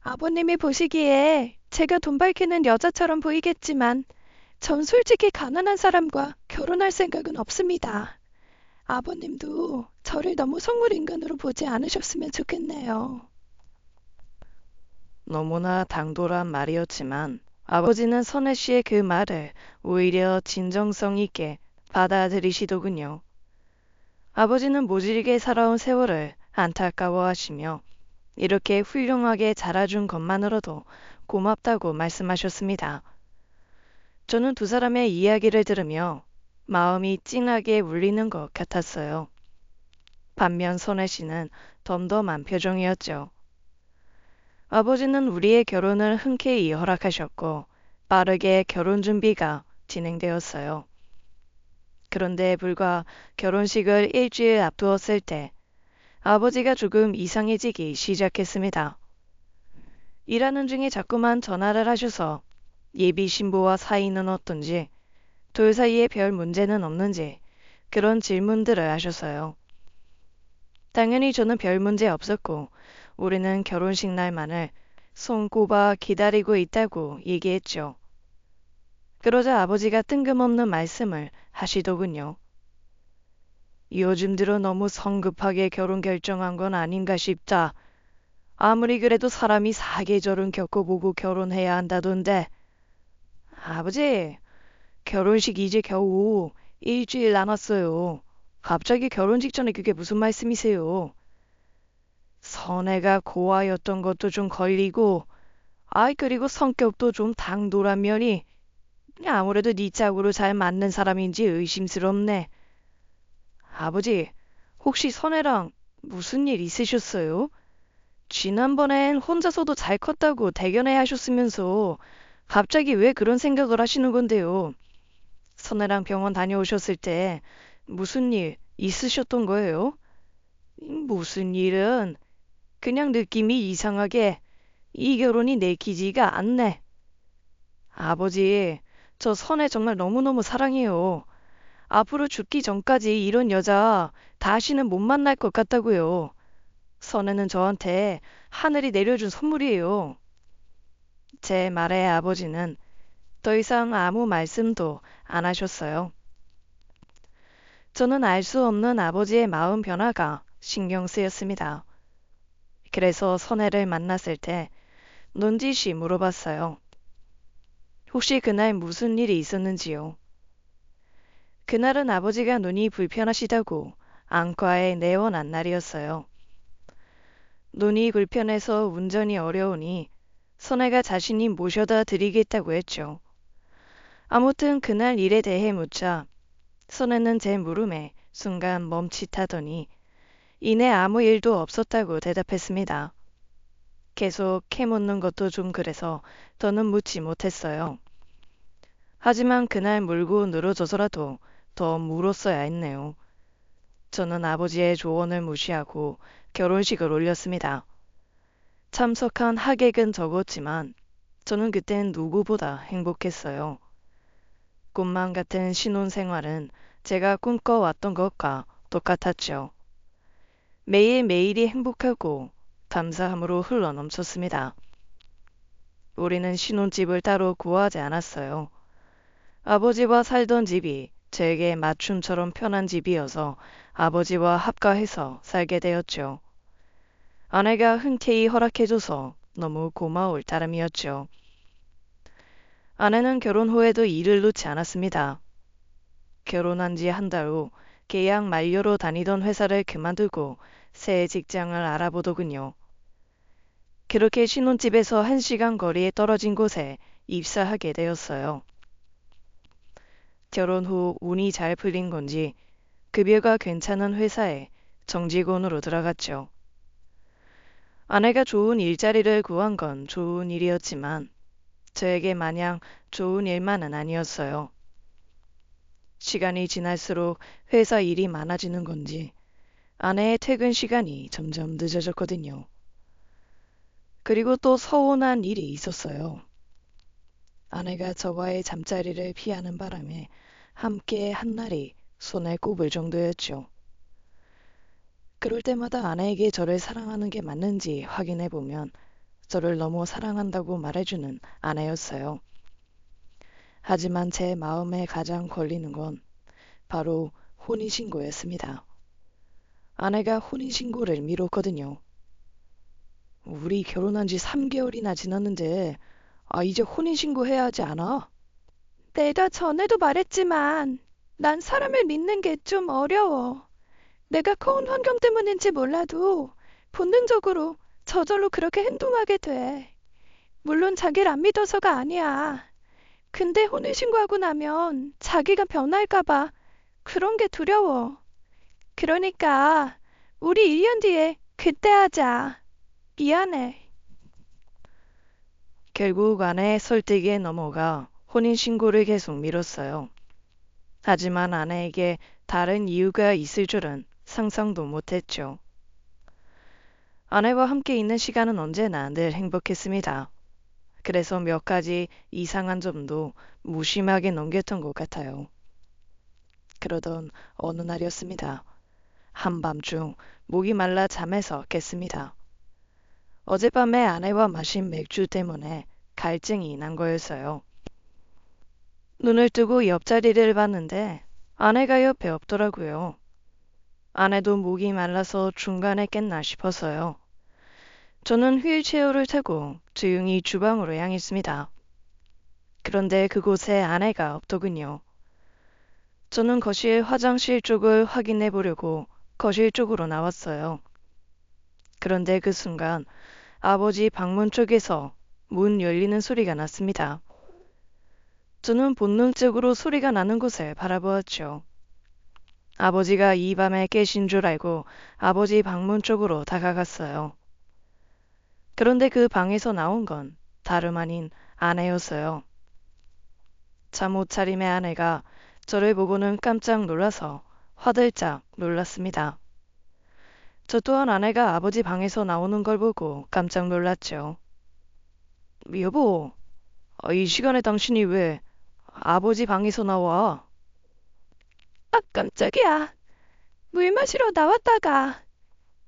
아버님이 보시기에 제가 돈 밝히는 여자처럼 보이겠지만 전 솔직히 가난한 사람과 결혼할 생각은 없습니다. 아버님도 저를 너무 속물 인간으로 보지 않으셨으면 좋겠네요. 너무나 당돌한 말이었지만 아버지는 선혜 씨의 그 말을 오히려 진정성 있게 받아들이시더군요. 아버지는 모질게 살아온 세월을 안타까워하시며 이렇게 훌륭하게 자라준 것만으로도 고맙다고 말씀하셨습니다. 저는 두 사람의 이야기를 들으며 마음이 찡하게 울리는 것 같았어요. 반면 선혜 씨는 덤덤한 표정이었죠. 아버지는 우리의 결혼을 흔쾌히 허락하셨고 빠르게 결혼 준비가 진행되었어요. 그런데 불과 결혼식을 일주일 앞두었을 때 아버지가 조금 이상해지기 시작했습니다. 일하는 중에 자꾸만 전화를 하셔서 예비 신부와 사이는 어떤지, 둘 사이에 별 문제는 없는지 그런 질문들을 하셨어요. 당연히 저는 별 문제 없었고 우리는 결혼식 날만을 손꼽아 기다리고 있다고 얘기했죠. 그러자 아버지가 뜬금없는 말씀을 하시더군요. 요즘 들어 너무 성급하게 결혼 결정한 건 아닌가 싶다. 아무리 그래도 사람이 사계절은 겪어보고 결혼해야 한다던데. 아버지, 결혼식 이제 겨우 일주일 남았어요. 갑자기 결혼 직전에 그게 무슨 말씀이세요? 선애가 고아였던 것도 좀 걸리고, 그리고 성격도 좀 당돌한 면이 아무래도 네 짝으로 잘 맞는 사람인지 의심스럽네. 아버지, 혹시 선애랑 무슨 일 있으셨어요? 지난번엔 혼자서도 잘 컸다고 대견해 하셨으면서 갑자기 왜 그런 생각을 하시는 건데요? 선애랑 병원 다녀오셨을 때 무슨 일 있으셨던 거예요? 무슨 일은 그냥 느낌이 이상하게 이 결혼이 내키지가 않네. 아버지, 저 선애 정말 너무너무 사랑해요. 앞으로 죽기 전까지 이런 여자 다시는 못 만날 것 같다고요. 선애는 저한테 하늘이 내려준 선물이에요. 제 말에 아버지는 더 이상 아무 말씀도 안 하셨어요. 저는 알 수 없는 아버지의 마음 변화가 신경 쓰였습니다. 그래서 선애를 만났을 때 넌지시 물어봤어요. 혹시 그날 무슨 일이 있었는지요? 그날은 아버지가 눈이 불편하시다고 안과에 내원한 날이었어요. 눈이 불편해서 운전이 어려우니 선애가 자신이 모셔다 드리겠다고 했죠. 아무튼 그날 일에 대해 묻자 선애는 제 물음에 순간 멈칫하더니 이내 아무 일도 없었다고 대답했습니다. 계속 캐묻는 것도 좀 그래서 더는 묻지 못했어요. 하지만 그날 물고 늘어져서라도 더 물었어야 했네요. 저는 아버지의 조언을 무시하고 결혼식을 올렸습니다. 참석한 하객은 적었지만 저는 그땐 누구보다 행복했어요. 꿈만 같은 신혼생활은 제가 꿈꿔왔던 것과 똑같았죠. 매일매일이 행복하고 감사함으로 흘러넘쳤습니다. 우리는 신혼집을 따로 구하지 않았어요. 아버지와 살던 집이 제게 맞춤처럼 편한 집이어서 아버지와 합가해서 살게 되었죠. 아내가 흔쾌히 허락해줘서 너무 고마울 따름이었죠. 아내는 결혼 후에도 일을 놓지 않았습니다. 결혼한 지 한 달 후 계약 만료로 다니던 회사를 그만두고 새 직장을 알아보더군요. 그렇게 신혼집에서 1시간 거리에 떨어진 곳에 입사하게 되었어요. 결혼 후 운이 잘 풀린 건지 급여가 괜찮은 회사에 정직원으로 들어갔죠. 아내가 좋은 일자리를 구한 건 좋은 일이었지만 저에게 마냥 좋은 일만은 아니었어요. 시간이 지날수록 회사 일이 많아지는 건지 아내의 퇴근 시간이 점점 늦어졌거든요. 그리고 또 서운한 일이 있었어요. 아내가 저와의 잠자리를 피하는 바람에 함께 한 날이 손에 꼽을 정도였죠. 그럴 때마다 아내에게 저를 사랑하는 게 맞는지 확인해 보면 저를 너무 사랑한다고 말해주는 아내였어요. 하지만 제 마음에 가장 걸리는 건 바로 혼인신고였습니다. 아내가 혼인신고를 미뤘거든요. 우리 결혼한 지 3개월이나 지났는데 이제 혼인신고 해야 하지 않아? 내가 전에도 말했지만 난 사람을 믿는 게 좀 어려워. 내가 커온 환경 때문인지 몰라도 본능적으로 저절로 그렇게 행동하게 돼. 물론 자기를 안 믿어서가 아니야. 근데 혼인신고하고 나면 자기가 변할까봐 그런 게 두려워. 그러니까 우리 1년 뒤에 그때 하자. 미안해. 결국 아내의 설득에 넘어가 혼인신고를 계속 미뤘어요. 하지만 아내에게 다른 이유가 있을 줄은 상상도 못했죠. 아내와 함께 있는 시간은 언제나 늘 행복했습니다. 그래서 몇 가지 이상한 점도 무심하게 넘겼던 것 같아요. 그러던 어느 날이었습니다. 한밤중 목이 말라 잠에서 깼습니다. 어젯밤에 아내와 마신 맥주 때문에 갈증이 난 거였어요. 눈을 뜨고 옆자리를 봤는데 아내가 옆에 없더라고요. 아내도 목이 말라서 중간에 깼나 싶어서요. 저는 휠체어를 타고 조용히 주방으로 향했습니다. 그런데 그곳에 아내가 없더군요. 저는 거실 화장실 쪽을 확인해 보려고 거실 쪽으로 나왔어요. 그런데 그 순간 아버지 방문 쪽에서 문 열리는 소리가 났습니다. 저는 본능적으로 소리가 나는 곳을 바라보았죠. 아버지가 이 밤에 깨신 줄 알고 아버지 방문 쪽으로 다가갔어요. 그런데 그 방에서 나온 건 다름 아닌 아내였어요. 잠옷 차림의 아내가 저를 보고는 깜짝 놀라서 화들짝 놀랐습니다. 저 또한 아내가 아버지 방에서 나오는 걸 보고 깜짝 놀랐죠. 여보, 이 시간에 당신이 왜 아버지 방에서 나와? 깜짝이야. 물 마시러 나왔다가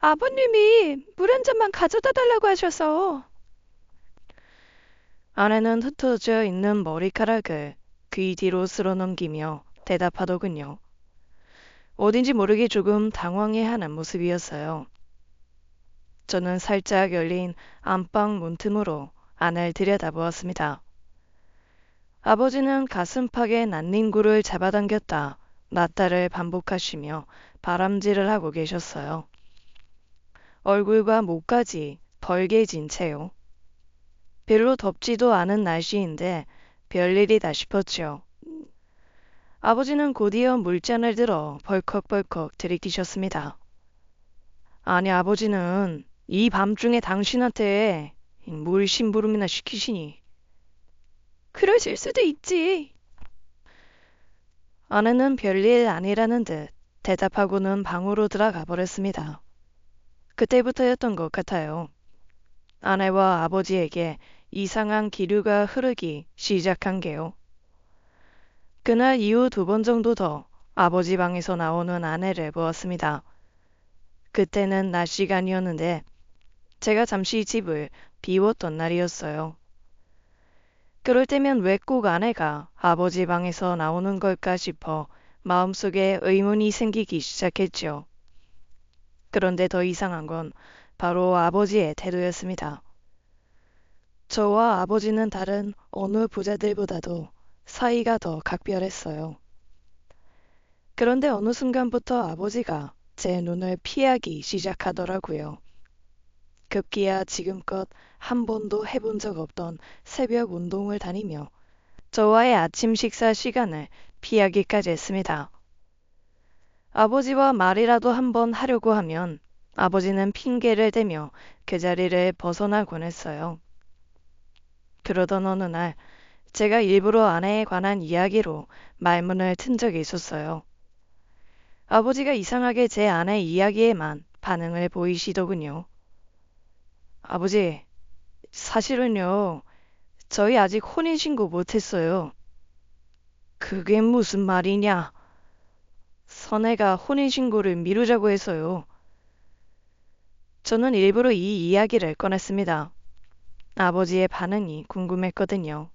아버님이 물 한 잔만 가져다 달라고 하셔서. 아내는 흩어져 있는 머리카락을 귀 뒤로 쓸어넘기며 대답하더군요. 어딘지 모르게 조금 당황해하는 모습이었어요. 저는 살짝 열린 안방 문틈으로 아내를 들여다보았습니다. 아버지는 가슴팍에 난닝구를 잡아당겼다 놨다를 반복하시며 바람질을 하고 계셨어요. 얼굴과 목까지 벌게진 채요. 별로 덥지도 않은 날씨인데 별일이다 싶었죠. 아버지는 곧이어 물잔을 들어 벌컥벌컥 들이키셨습니다. 아니 아버지는 이 밤중에 당신한테 뭘 심부름이나 시키시니? 그러실 수도 있지. 아내는 별일 아니라는 듯 대답하고는 방으로 들어가 버렸습니다. 그때부터였던 것 같아요. 아내와 아버지에게 이상한 기류가 흐르기 시작한 게요. 그날 이후 2번 정도 더 아버지 방에서 나오는 아내를 보았습니다. 그때는 낮 시간이었는데 제가 잠시 집을 비웠던 날이었어요. 그럴 때면 왜 꼭 아내가 아버지 방에서 나오는 걸까 싶어 마음속에 의문이 생기기 시작했죠. 그런데 더 이상한 건 바로 아버지의 태도였습니다. 저와 아버지는 다른 어느 부자들보다도 사이가 더 각별했어요. 그런데 어느 순간부터 아버지가 제 눈을 피하기 시작하더라고요. 급기야 지금껏 한 번도 해본 적 없던 새벽 운동을 다니며 저와의 아침 식사 시간을 피하기까지 했습니다. 아버지와 말이라도 한번 하려고 하면 아버지는 핑계를 대며 그 자리를 벗어나곤 했어요. 그러던 어느 날 제가 일부러 아내에 관한 이야기로 말문을 튼 적이 있었어요. 아버지가 이상하게 제 아내 이야기에만 반응을 보이시더군요. 아버지, 사실은요, 저희 아직 혼인신고 못했어요. 그게 무슨 말이냐? 선혜가 혼인신고를 미루자고 해서요. 저는 일부러 이 이야기를 꺼냈습니다. 아버지의 반응이 궁금했거든요.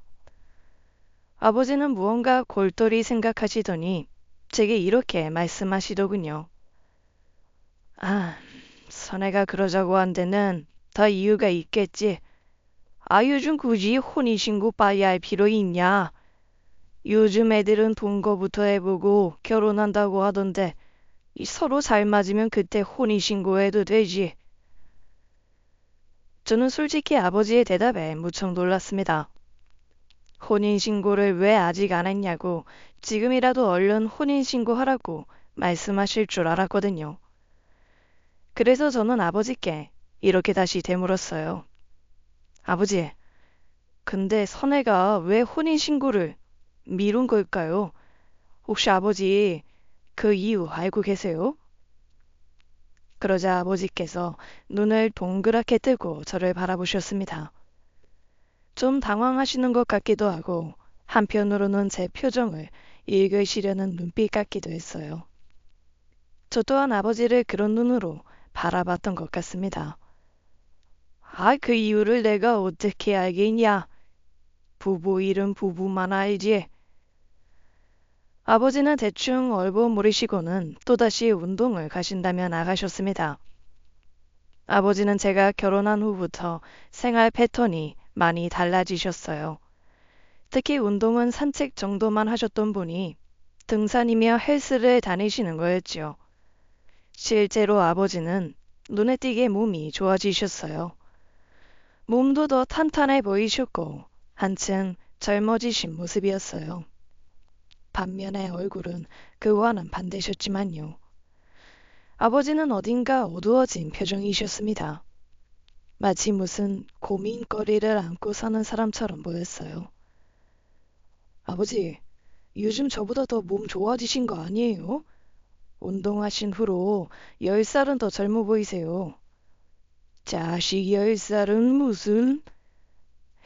아버지는 무언가 골똘히 생각하시더니 제게 이렇게 말씀하시더군요. 아, 선애가 그러자고 한 데는 다 이유가 있겠지. 요즘 굳이 혼인신고 빠야 할 필요 있냐? 요즘 애들은 동거부터 해보고 결혼한다고 하던데 서로 잘 맞으면 그때 혼인신고해도 되지. 저는 솔직히 아버지의 대답에 무척 놀랐습니다. 혼인신고를 왜 아직 안 했냐고 지금이라도 얼른 혼인신고하라고 말씀하실 줄 알았거든요. 그래서 저는 아버지께 이렇게 다시 되물었어요. 아버지, 근데 선혜가 왜 혼인신고를 미룬 걸까요? 혹시 아버지 그 이유 알고 계세요? 그러자 아버지께서 눈을 동그랗게 뜨고 저를 바라보셨습니다. 좀 당황하시는 것 같기도 하고 한편으로는 제 표정을 읽으시려는 눈빛 같기도 했어요. 저 또한 아버지를 그런 눈으로 바라봤던 것 같습니다. 그 이유를 내가 어떻게 알겠냐? 부부 일은 부부만 알지. 아버지는 대충 얼버무리시고는 또다시 운동을 가신다며 나가셨습니다. 아버지는 제가 결혼한 후부터 생활 패턴이 많이 달라지셨어요. 특히 운동은 산책 정도만 하셨던 분이 등산이며 헬스를 다니시는 거였지요. 실제로 아버지는 눈에 띄게 몸이 좋아지셨어요. 몸도 더 탄탄해 보이셨고 한층 젊어지신 모습이었어요. 반면에 얼굴은 그와는 반대셨지만요. 아버지는 어딘가 어두워진 표정이셨습니다. 마치 무슨 고민거리를 안고 사는 사람처럼 보였어요. 아버지, 요즘 저보다 더 몸 좋아지신 거 아니에요? 운동하신 후로 10살은 더 젊어 보이세요. 자식 10살은 무슨...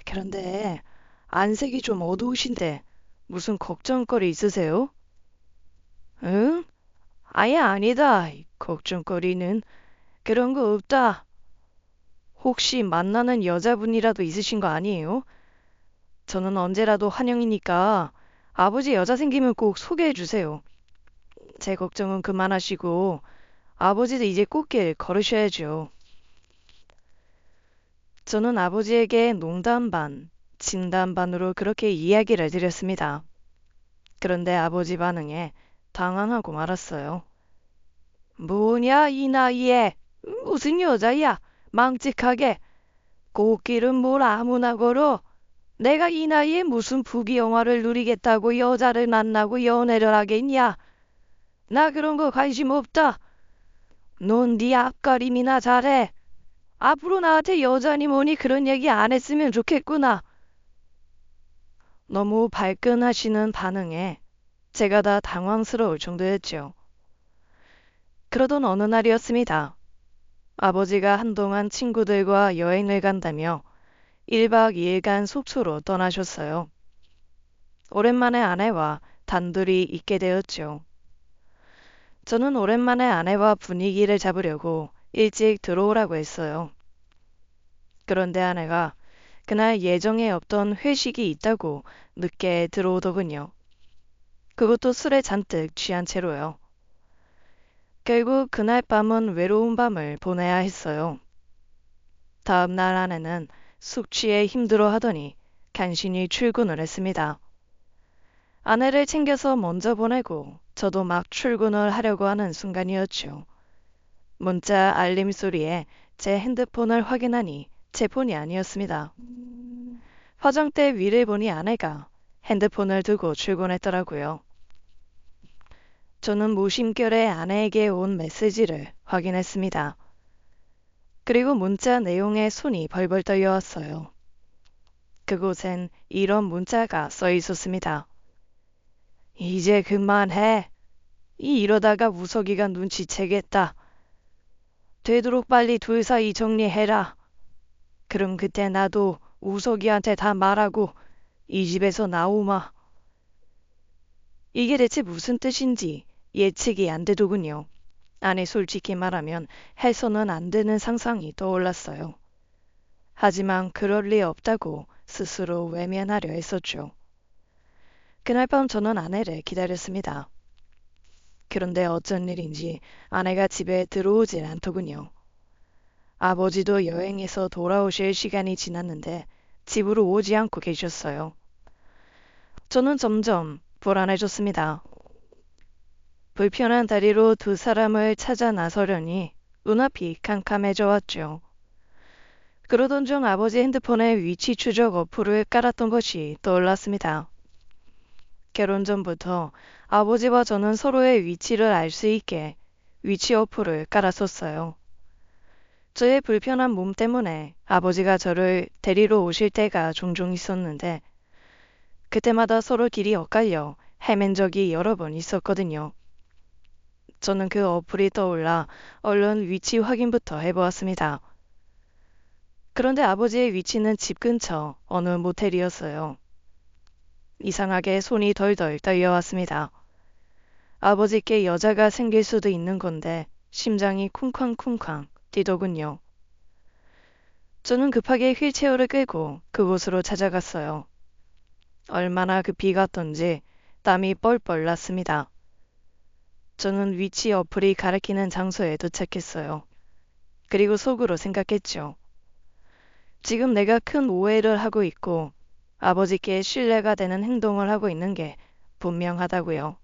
그런데 안색이 좀 어두우신데 무슨 걱정거리 있으세요? 응? 아예 아니다. 걱정거리는 그런 거 없다. 혹시 만나는 여자분이라도 있으신 거 아니에요? 저는 언제라도 환영이니까 아버지 여자 생기면 꼭 소개해 주세요. 제 걱정은 그만하시고 아버지도 이제 꽃길 걸으셔야죠. 저는 아버지에게 농담 반, 진담 반으로 그렇게 이야기를 드렸습니다. 그런데 아버지 반응에 당황하고 말았어요. 뭐냐 이 나이에 무슨 여자야 망측하게 꽃길은 뭘 아무나 걸어 내가 이 나이에 무슨 부귀영화를 누리겠다고 여자를 만나고 연애를 하겠냐 나 그런 거 관심 없다 넌 네 앞가림이나 잘해 앞으로 나한테 여자니 뭐니 그런 얘기 안 했으면 좋겠구나 너무 발끈하시는 반응에 제가 다 당황스러울 정도였죠. 그러던 어느 날이었습니다. 아버지가 한동안 친구들과 여행을 간다며 1박 2일간 속초로 떠나셨어요. 오랜만에 아내와 단둘이 있게 되었죠. 저는 오랜만에 아내와 분위기를 잡으려고 일찍 들어오라고 했어요. 그런데 아내가 그날 예정에 없던 회식이 있다고 늦게 들어오더군요. 그것도 술에 잔뜩 취한 채로요. 결국 그날 밤은 외로운 밤을 보내야 했어요. 다음 날 아내는 숙취에 힘들어 하더니 간신히 출근을 했습니다. 아내를 챙겨서 먼저 보내고 저도 막 출근을 하려고 하는 순간이었죠. 문자 알림 소리에 제 핸드폰을 확인하니 제 폰이 아니었습니다. 화장대 위를 보니 아내가 핸드폰을 두고 출근했더라고요. 저는 무심결에 아내에게 온 메시지를 확인했습니다. 그리고 문자 내용에 손이 벌벌 떨려왔어요. 그곳엔 이런 문자가 써 있었습니다. 이제 그만해. 이러다가 우석이가 눈치채겠다. 되도록 빨리 둘 사이 정리해라. 그럼 그때 나도 우석이한테 다 말하고 이 집에서 나오마. 이게 대체 무슨 뜻인지 예측이 안 되더군요. 아니 솔직히 말하면 해서는 안 되는 상상이 떠올랐어요. 하지만 그럴 리 없다고 스스로 외면하려 했었죠. 그날 밤 저는 아내를 기다렸습니다. 그런데 어쩐 일인지 아내가 집에 들어오질 않더군요. 아버지도 여행에서 돌아오실 시간이 지났는데 집으로 오지 않고 계셨어요. 저는 점점 불안해졌습니다. 불편한 다리로 두 사람을 찾아 나서려니 눈앞이 캄캄해져 왔죠. 그러던 중 아버지 핸드폰에 위치 추적 어플을 깔았던 것이 떠올랐습니다. 결혼 전부터 아버지와 저는 서로의 위치를 알 수 있게 위치 어플을 깔았었어요. 저의 불편한 몸 때문에 아버지가 저를 데리러 오실 때가 종종 있었는데 그때마다 서로 길이 엇갈려 헤맨 적이 여러 번 있었거든요. 저는 그 어플이 떠올라 얼른 위치 확인부터 해보았습니다. 그런데 아버지의 위치는 집 근처 어느 모텔이었어요. 이상하게 손이 덜덜 떨려왔습니다. 아버지께 여자가 생길 수도 있는 건데 심장이 쿵쾅쿵쾅 뛰더군요. 저는 급하게 휠체어를 끌고 그곳으로 찾아갔어요. 얼마나 급히 갔던지 땀이 뻘뻘 났습니다. 저는 위치 어플이 가리키는 장소에 도착했어요. 그리고 속으로 생각했죠. 지금 내가 큰 오해를 하고 있고 아버지께 신뢰가 되는 행동을 하고 있는 게 분명하다고요.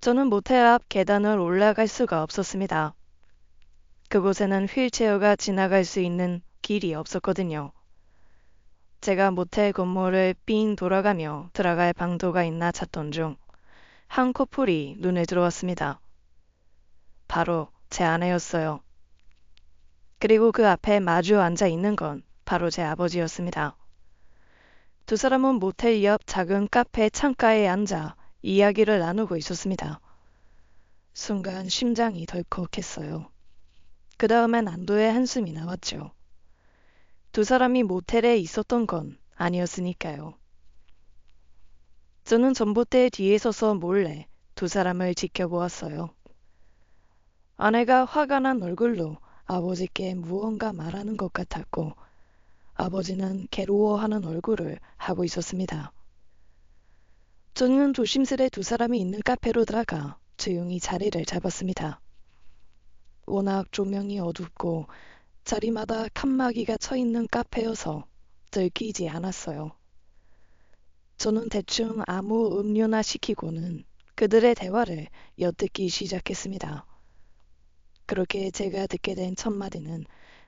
저는 모텔 앞 계단을 올라갈 수가 없었습니다. 그곳에는 휠체어가 지나갈 수 있는 길이 없었거든요. 제가 모텔 건물을 삥 돌아가며 들어갈 방도가 있나 찾던 중 한 커플이 눈에 들어왔습니다. 바로 제 아내였어요. 그리고 그 앞에 마주 앉아 있는 건 바로 제 아버지였습니다. 두 사람은 모텔 옆 작은 카페 창가에 앉아 이야기를 나누고 있었습니다. 순간 심장이 덜컥했어요. 그 다음엔 안도의 한숨이 나왔죠. 두 사람이 모텔에 있었던 건 아니었으니까요. 저는 전봇대 뒤에 서서 몰래 두 사람을 지켜보았어요. 아내가 화가 난 얼굴로 아버지께 무언가 말하는 것 같았고 아버지는 괴로워하는 얼굴을 하고 있었습니다. 저는 조심스레 두 사람이 있는 카페로 들어가 조용히 자리를 잡았습니다. 워낙 조명이 어둡고 자리마다 칸막이가 쳐 있는 카페여서 들키지 않았어요. 저는 대충 아무 음료나 시키고는 그들의 대화를 엿듣기 시작했습니다. 그렇게 제가 듣게 된 첫 마디는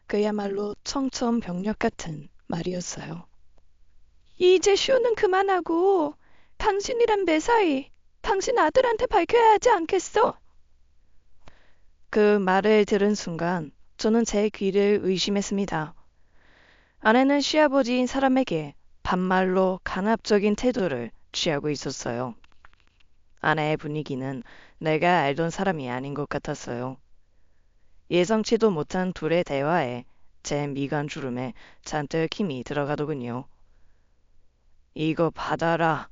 그야말로 청천벽력 같은 말이었어요. 이제 쇼는 그만하고 당신이란 매사에 당신 아들한테 밝혀야 하지 않겠어? 그 말을 들은 순간 저는 제 귀를 의심했습니다. 아내는 시아버지인 사람에게 반말로 간압적인 태도를 취하고 있었어요. 아내의 분위기는 내가 알던 사람이 아닌 것 같았어요. 예상치도 못한 둘의 대화에 제 미간 주름에 잔뜩 힘이 들어가더군요. 이거 받아라.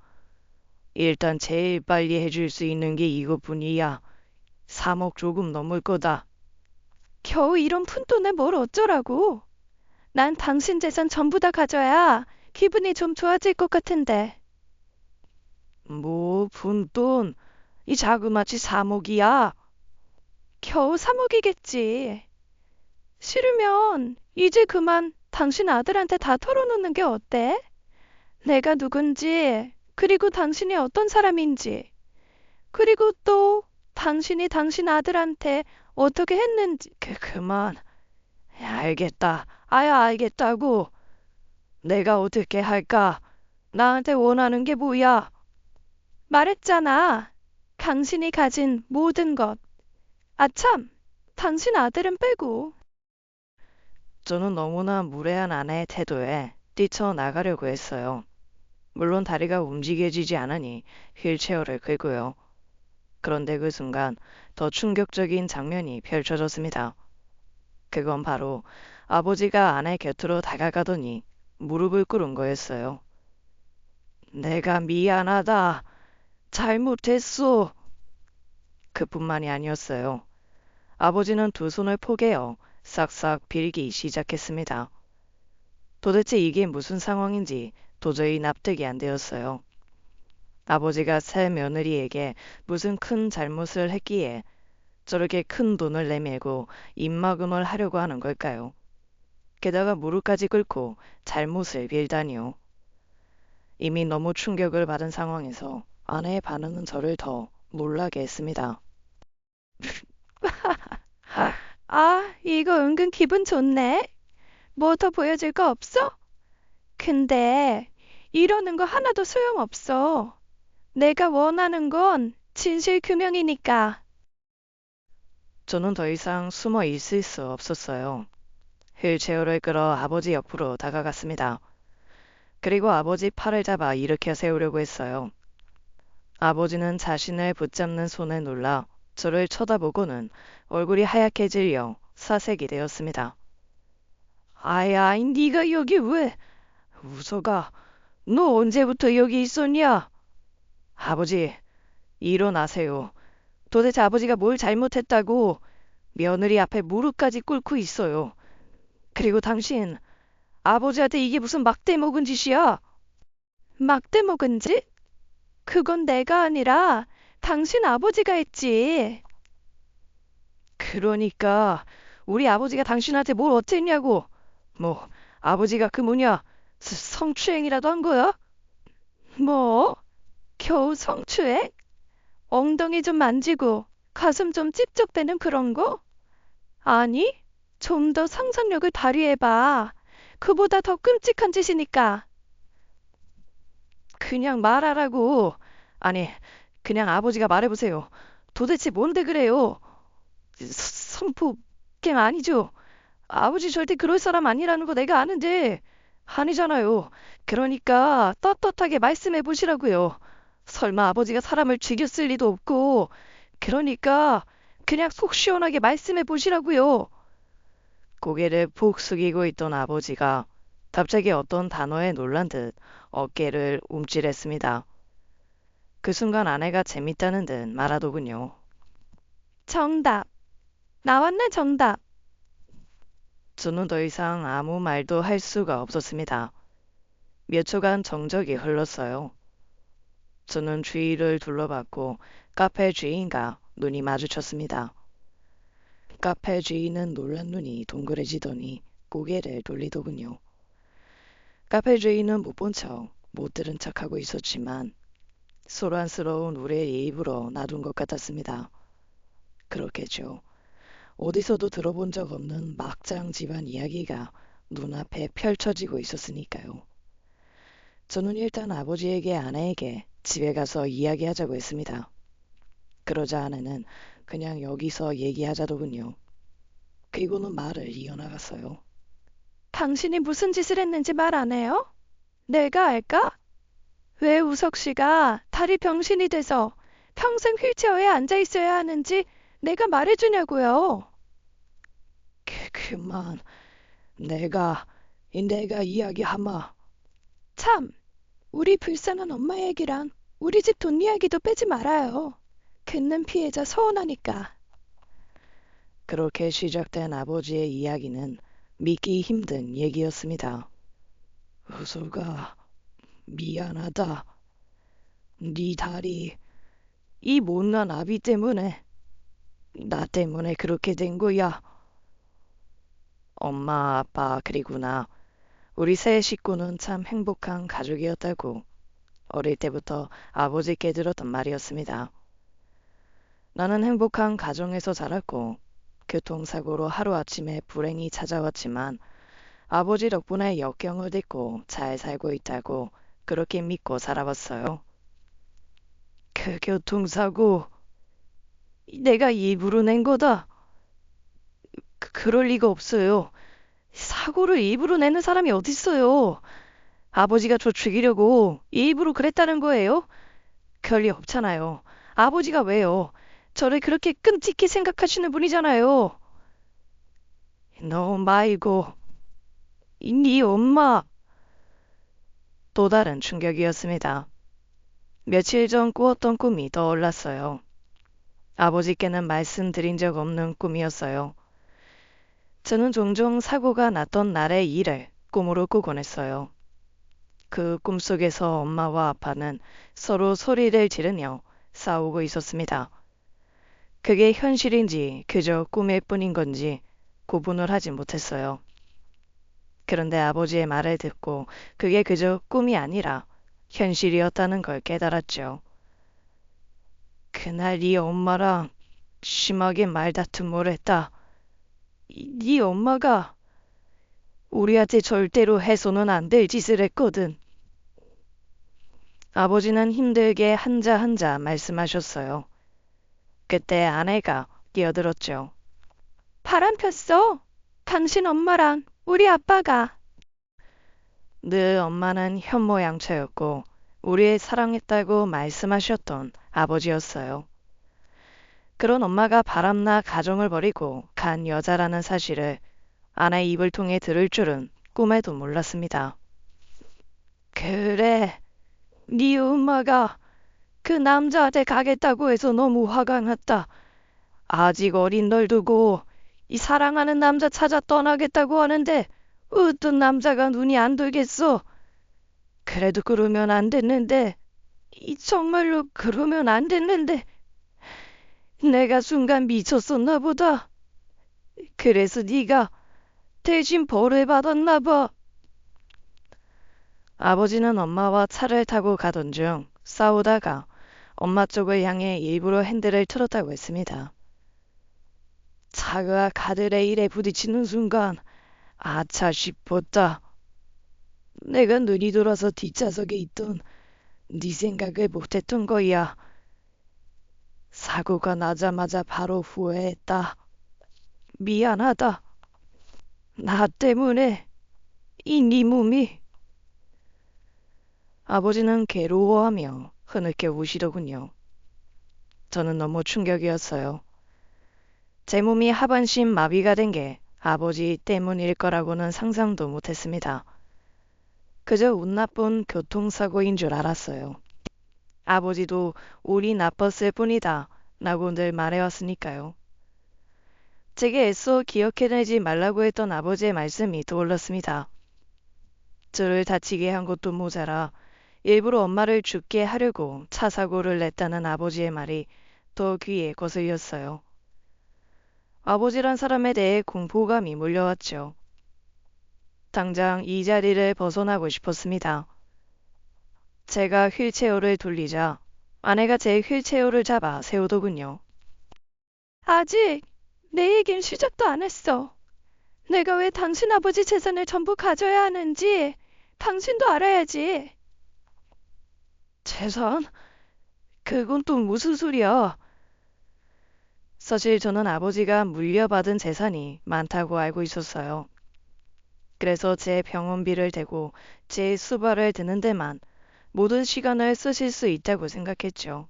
일단 제일 빨리 해줄 수 있는 게 이것뿐이야. 3억 조금 넘을 거다. 겨우 이런 푼돈에 뭘 어쩌라고? 난 당신 재산 전부 다 가져야 기분이 좀 좋아질 것 같은데. 뭐 푼돈. 이 자그마치 3억이야. 겨우 3억이겠지. 싫으면 이제 그만 당신 아들한테 다 털어놓는 게 어때? 내가 누군지, 그리고 당신이 어떤 사람인지, 그리고 또 당신이 당신 아들한테 어떻게 했는지. 그만. 알겠다. 아야 알겠다고. 내가 어떻게 할까? 나한테 원하는 게 뭐야? 말했잖아. 당신이 가진 모든 것. 아참, 당신 아들은 빼고. 저는 너무나 무례한 아내의 태도에 뛰쳐나가려고 했어요. 물론 다리가 움직여지지 않으니 휠체어를 끌고요. 그런데 그 순간 더 충격적인 장면이 펼쳐졌습니다. 그건 바로 아버지가 아내 곁으로 다가가더니 무릎을 꿇은 거였어요. 내가 미안하다. 잘못했어. 그뿐만이 아니었어요. 아버지는 두 손을 포개어 싹싹 빌기 시작했습니다. 도대체 이게 무슨 상황인지 도저히 납득이 안 되었어요. 아버지가 새 며느리에게 무슨 큰 잘못을 했기에 저렇게 큰 돈을 내밀고 입막음을 하려고 하는 걸까요? 게다가 무릎까지 꿇고 잘못을 빌다니요. 이미 너무 충격을 받은 상황에서 아내의 반응은 저를 더 놀라게 했습니다. 아, 이거 은근 기분 좋네. 뭐 더 보여줄 거 없어? 근데 이러는 거 하나도 소용없어. 내가 원하는 건 진실 규명이니까. 저는 더 이상 숨어 있을 수 없었어요. 휠체어를 끌어 아버지 옆으로 다가갔습니다. 그리고 아버지 팔을 잡아 일으켜 세우려고 했어요. 아버지는 자신을 붙잡는 손에 놀라 저를 쳐다보고는 얼굴이 하얗게 질려 사색이 되었습니다. 아야, 네가 여기 왜? 우서가, 너 언제부터 여기 있었냐? 아버지, 일어나세요. 도대체 아버지가 뭘 잘못했다고 며느리 앞에 무릎까지 꿇고 있어요. 그리고 당신, 아버지한테 이게 무슨 막대 먹은 짓이야? 막대 먹은 짓? 그건 내가 아니라 당신 아버지가 했지. 그러니까 우리 아버지가 당신한테 뭘 어쨌냐고. 뭐 아버지가 그 뭐냐 성추행이라도 한 거야? 뭐? 겨우 성추행? 엉덩이 좀 만지고 가슴 좀 찝쩍대는 그런 거? 아니, 좀 더 상상력을 발휘해봐. 그보다 더 끔찍한 짓이니까. 그냥 말하라고. 아니 그냥 아버지가 말해보세요. 도대체 뭔데 그래요? 성폭행 아니죠? 아버지 절대 그럴 사람 아니라는 거 내가 아는데. 아니잖아요. 그러니까 떳떳하게 말씀해 보시라고요. 설마 아버지가 사람을 죽였을 리도 없고. 그러니까 그냥 속 시원하게 말씀해 보시라고요. 고개를 푹 숙이고 있던 아버지가 갑자기 어떤 단어에 놀란 듯 어깨를 움찔했습니다. 그 순간 아내가 재밌다는 듯 말하더군요. 정답. 나왔네, 정답. 저는 더 이상 아무 말도 할 수가 없었습니다. 몇 초간 정적이 흘렀어요. 저는 주위를 둘러봤고 카페 주인과 눈이 마주쳤습니다. 카페 주인은 놀란 눈이 동그래지더니 고개를 돌리더군요. 카페 주인은 못 본 척, 못 들은 척하고 있었지만 소란스러운 우리의 입으로 놔둔 것 같았습니다. 그렇겠죠. 어디서도 들어본 적 없는 막장 집안 이야기가 눈앞에 펼쳐지고 있었으니까요. 저는 일단 아버지에게 아내에게 집에 가서 이야기하자고 했습니다. 그러자 아내는 그냥 여기서 얘기하자더군요. 그리고는 말을 이어나갔어요. 당신이 무슨 짓을 했는지 말 안 해요? 내가 알까? 왜 우석 씨가 다리 병신이 돼서 평생 휠체어에 앉아 있어야 하는지 내가 말해주냐고요. 그만. 내가 이야기하마. 참, 우리 불쌍한 엄마 얘기랑 우리 집 돈 이야기도 빼지 말아요. 듣는 피해자 서운하니까. 그렇게 시작된 아버지의 이야기는 믿기 힘든 얘기였습니다. 우소가 미안하다. 네 다리 이 못난 아비 때문에 나 때문에 그렇게 된 거야. 엄마, 아빠, 그리고 나 우리 세 식구는 참 행복한 가족이었다고 어릴 때부터 아버지께 들었던 말이었습니다. 나는 행복한 가정에서 자랐고 교통사고로 하루아침에 불행이 찾아왔지만 아버지 덕분에 역경을 딛고 잘 살고 있다고 그렇게 믿고 살아왔어요. 그 교통사고 내가 입으로 낸 거다. 그럴 리가 없어요. 사고를 입으로 내는 사람이 어딨어요. 아버지가 저 죽이려고 입으로 그랬다는 거예요? 그럴 리 없잖아요. 아버지가 왜요? 저를 그렇게 끔찍히 생각하시는 분이잖아요. 너 말고 네 엄마. 또 다른 충격이었습니다. 며칠 전 꾸었던 꿈이 떠올랐어요. 아버지께는 말씀드린 적 없는 꿈이었어요. 저는 종종 사고가 났던 날의 일을 꿈으로 꾸곤 했어요. 그 꿈속에서 엄마와 아빠는 서로 소리를 지르며 싸우고 있었습니다. 그게 현실인지 그저 꿈일 뿐인 건지 구분을 하지 못했어요. 그런데 아버지의 말을 듣고 그게 그저 꿈이 아니라 현실이었다는 걸 깨달았죠. 그날 네 엄마랑 심하게 말다툼을 했다. 네 엄마가 우리한테 절대로 해서는 안 될 짓을 했거든. 아버지는 힘들게 한자 한자 말씀하셨어요. 그때 아내가 끼어들었죠. 바람 폈어. 당신 엄마랑 우리 아빠가. 늘 엄마는 현모양처였고 우리를 사랑했다고 말씀하셨던 아버지였어요. 그런 엄마가 바람나 가정을 버리고 간 여자라는 사실을 아내의 입을 통해 들을 줄은 꿈에도 몰랐습니다. 그래, 네 엄마가 그 남자한테 가겠다고 해서 너무 화가 났다. 아직 어린 널 두고 이 사랑하는 남자 찾아 떠나겠다고 하는데 어떤 남자가 눈이 안 돌겠어. 그래도 그러면 안 됐는데, 정말로 그러면 안 됐는데, 내가 순간 미쳤었나 보다. 그래서 네가 대신 벌을 받았나 봐. 아버지는 엄마와 차를 타고 가던 중 싸우다가 엄마 쪽을 향해 일부러 핸들을 틀었다고 했습니다. 차가 가드레일에 부딪히는 순간 아차 싶었다. 내가 눈이 돌아서 뒷좌석에 있던 네 생각을 못했던 거야. 사고가 나자마자 바로 후회했다. 미안하다. 나 때문에 이 네 몸이. 아버지는 괴로워하며 흐느껴 우시더군요. 저는 너무 충격이었어요. 제 몸이 하반신 마비가 된 게 아버지 때문일 거라고는 상상도 못했습니다. 그저 운 나쁜 교통사고인 줄 알았어요. 아버지도 운이 나빴을 뿐이다 라고 늘 말해왔으니까요. 제게 애써 기억해내지 말라고 했던 아버지의 말씀이 떠올랐습니다. 저를 다치게 한 것도 모자라 일부러 엄마를 죽게 하려고 차 사고를 냈다는 아버지의 말이 더 귀에 거슬렸어요. 아버지란 사람에 대해 공포감이 몰려왔죠. 당장 이 자리를 벗어나고 싶었습니다. 제가 휠체어를 돌리자 아내가 제 휠체어를 잡아 세우더군요. 아직 내 얘긴 시작도 안 했어. 내가 왜 당신 아버지 재산을 전부 가져야 하는지 당신도 알아야지. 재산? 그건 또 무슨 소리야? 사실 저는 아버지가 물려받은 재산이 많다고 알고 있었어요. 그래서 제 병원비를 대고 제 수발을 드는 데만 모든 시간을 쓰실 수 있다고 생각했죠.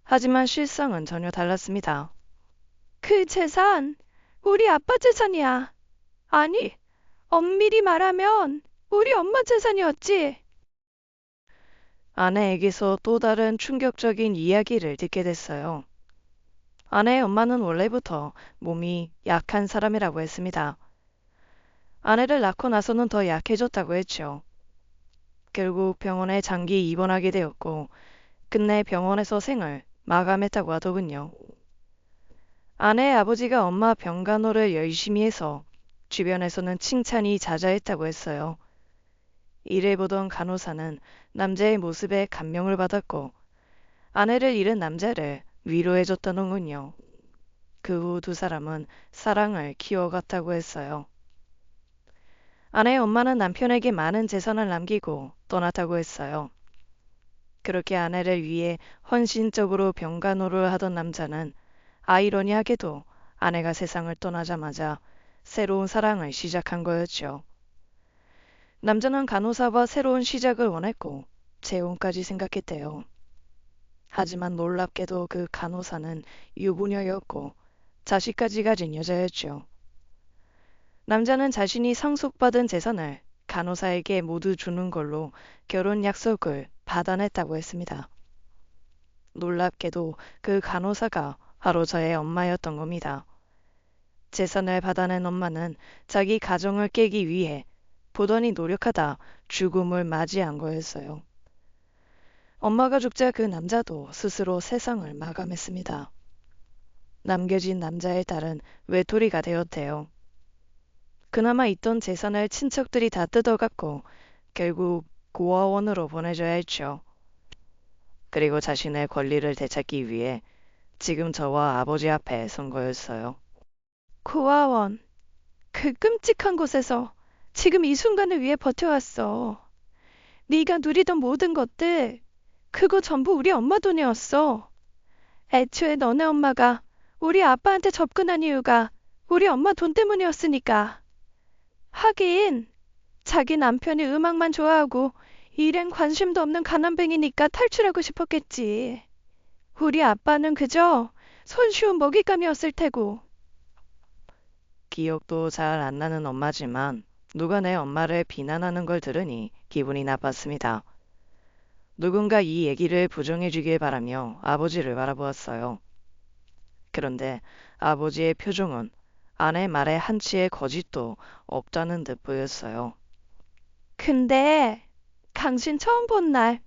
하지만 실상은 전혀 달랐습니다. 그 재산 우리 아빠 재산이야. 아니, 엄밀히 말하면 우리 엄마 재산이었지. 아내에게서 또 다른 충격적인 이야기를 듣게 됐어요. 아내의 엄마는 원래부터 몸이 약한 사람이라고 했습니다. 아내를 낳고 나서는 더 약해졌다고 했죠. 결국 병원에 장기 입원하게 되었고 끝내 병원에서 생을 마감했다고 하더군요. 아내의 아버지가 엄마 병간호를 열심히 해서 주변에서는 칭찬이 자자했다고 했어요. 이를 보던 간호사는 남자의 모습에 감명을 받았고 아내를 잃은 남자를 위로해줬다는군요. 그 후 두 사람은 사랑을 키워갔다고 했어요. 아내의 엄마는 남편에게 많은 재산을 남기고 떠났다고 했어요. 그렇게 아내를 위해 헌신적으로 병간호를 하던 남자는 아이러니하게도 아내가 세상을 떠나자마자 새로운 사랑을 시작한 거였죠. 남자는 간호사와 새로운 시작을 원했고 재혼까지 생각했대요. 하지만 놀랍게도 그 간호사는 유부녀였고 자식까지 가진 여자였죠. 남자는 자신이 상속받은 재산을 간호사에게 모두 주는 걸로 결혼 약속을 받아냈다고 했습니다. 놀랍게도 그 간호사가 바로 저의 엄마였던 겁니다. 재산을 받아낸 엄마는 자기 가정을 깨기 위해 부단히 노력하다 죽음을 맞이한 거였어요. 엄마가 죽자 그 남자도 스스로 세상을 마감했습니다. 남겨진 남자의 딸은 외톨이가 되었대요. 그나마 있던 재산을 친척들이 다 뜯어갔고 결국 고아원으로 보내줘야 했죠. 그리고 자신의 권리를 되찾기 위해 지금 저와 아버지 앞에 선 거였어요. 고아원. 그 끔찍한 곳에서 지금 이 순간을 위해 버텨왔어. 네가 누리던 모든 것들, 그거 전부 우리 엄마 돈이었어. 애초에 너네 엄마가 우리 아빠한테 접근한 이유가 우리 엄마 돈 때문이었으니까. 하긴 자기 남편이 음악만 좋아하고 일엔 관심도 없는 가난뱅이니까 탈출하고 싶었겠지. 우리 아빠는 그저 손쉬운 먹잇감이었을 테고. 기억도 잘 안 나는 엄마지만 누가 내 엄마를 비난하는 걸 들으니 기분이 나빴습니다. 누군가 이 얘기를 부정해 주길 바라며 아버지를 바라보았어요. 그런데 아버지의 표정은 아내 말에 한치의 거짓도 없다는 듯 보였어요. 근데 당신 처음 본 날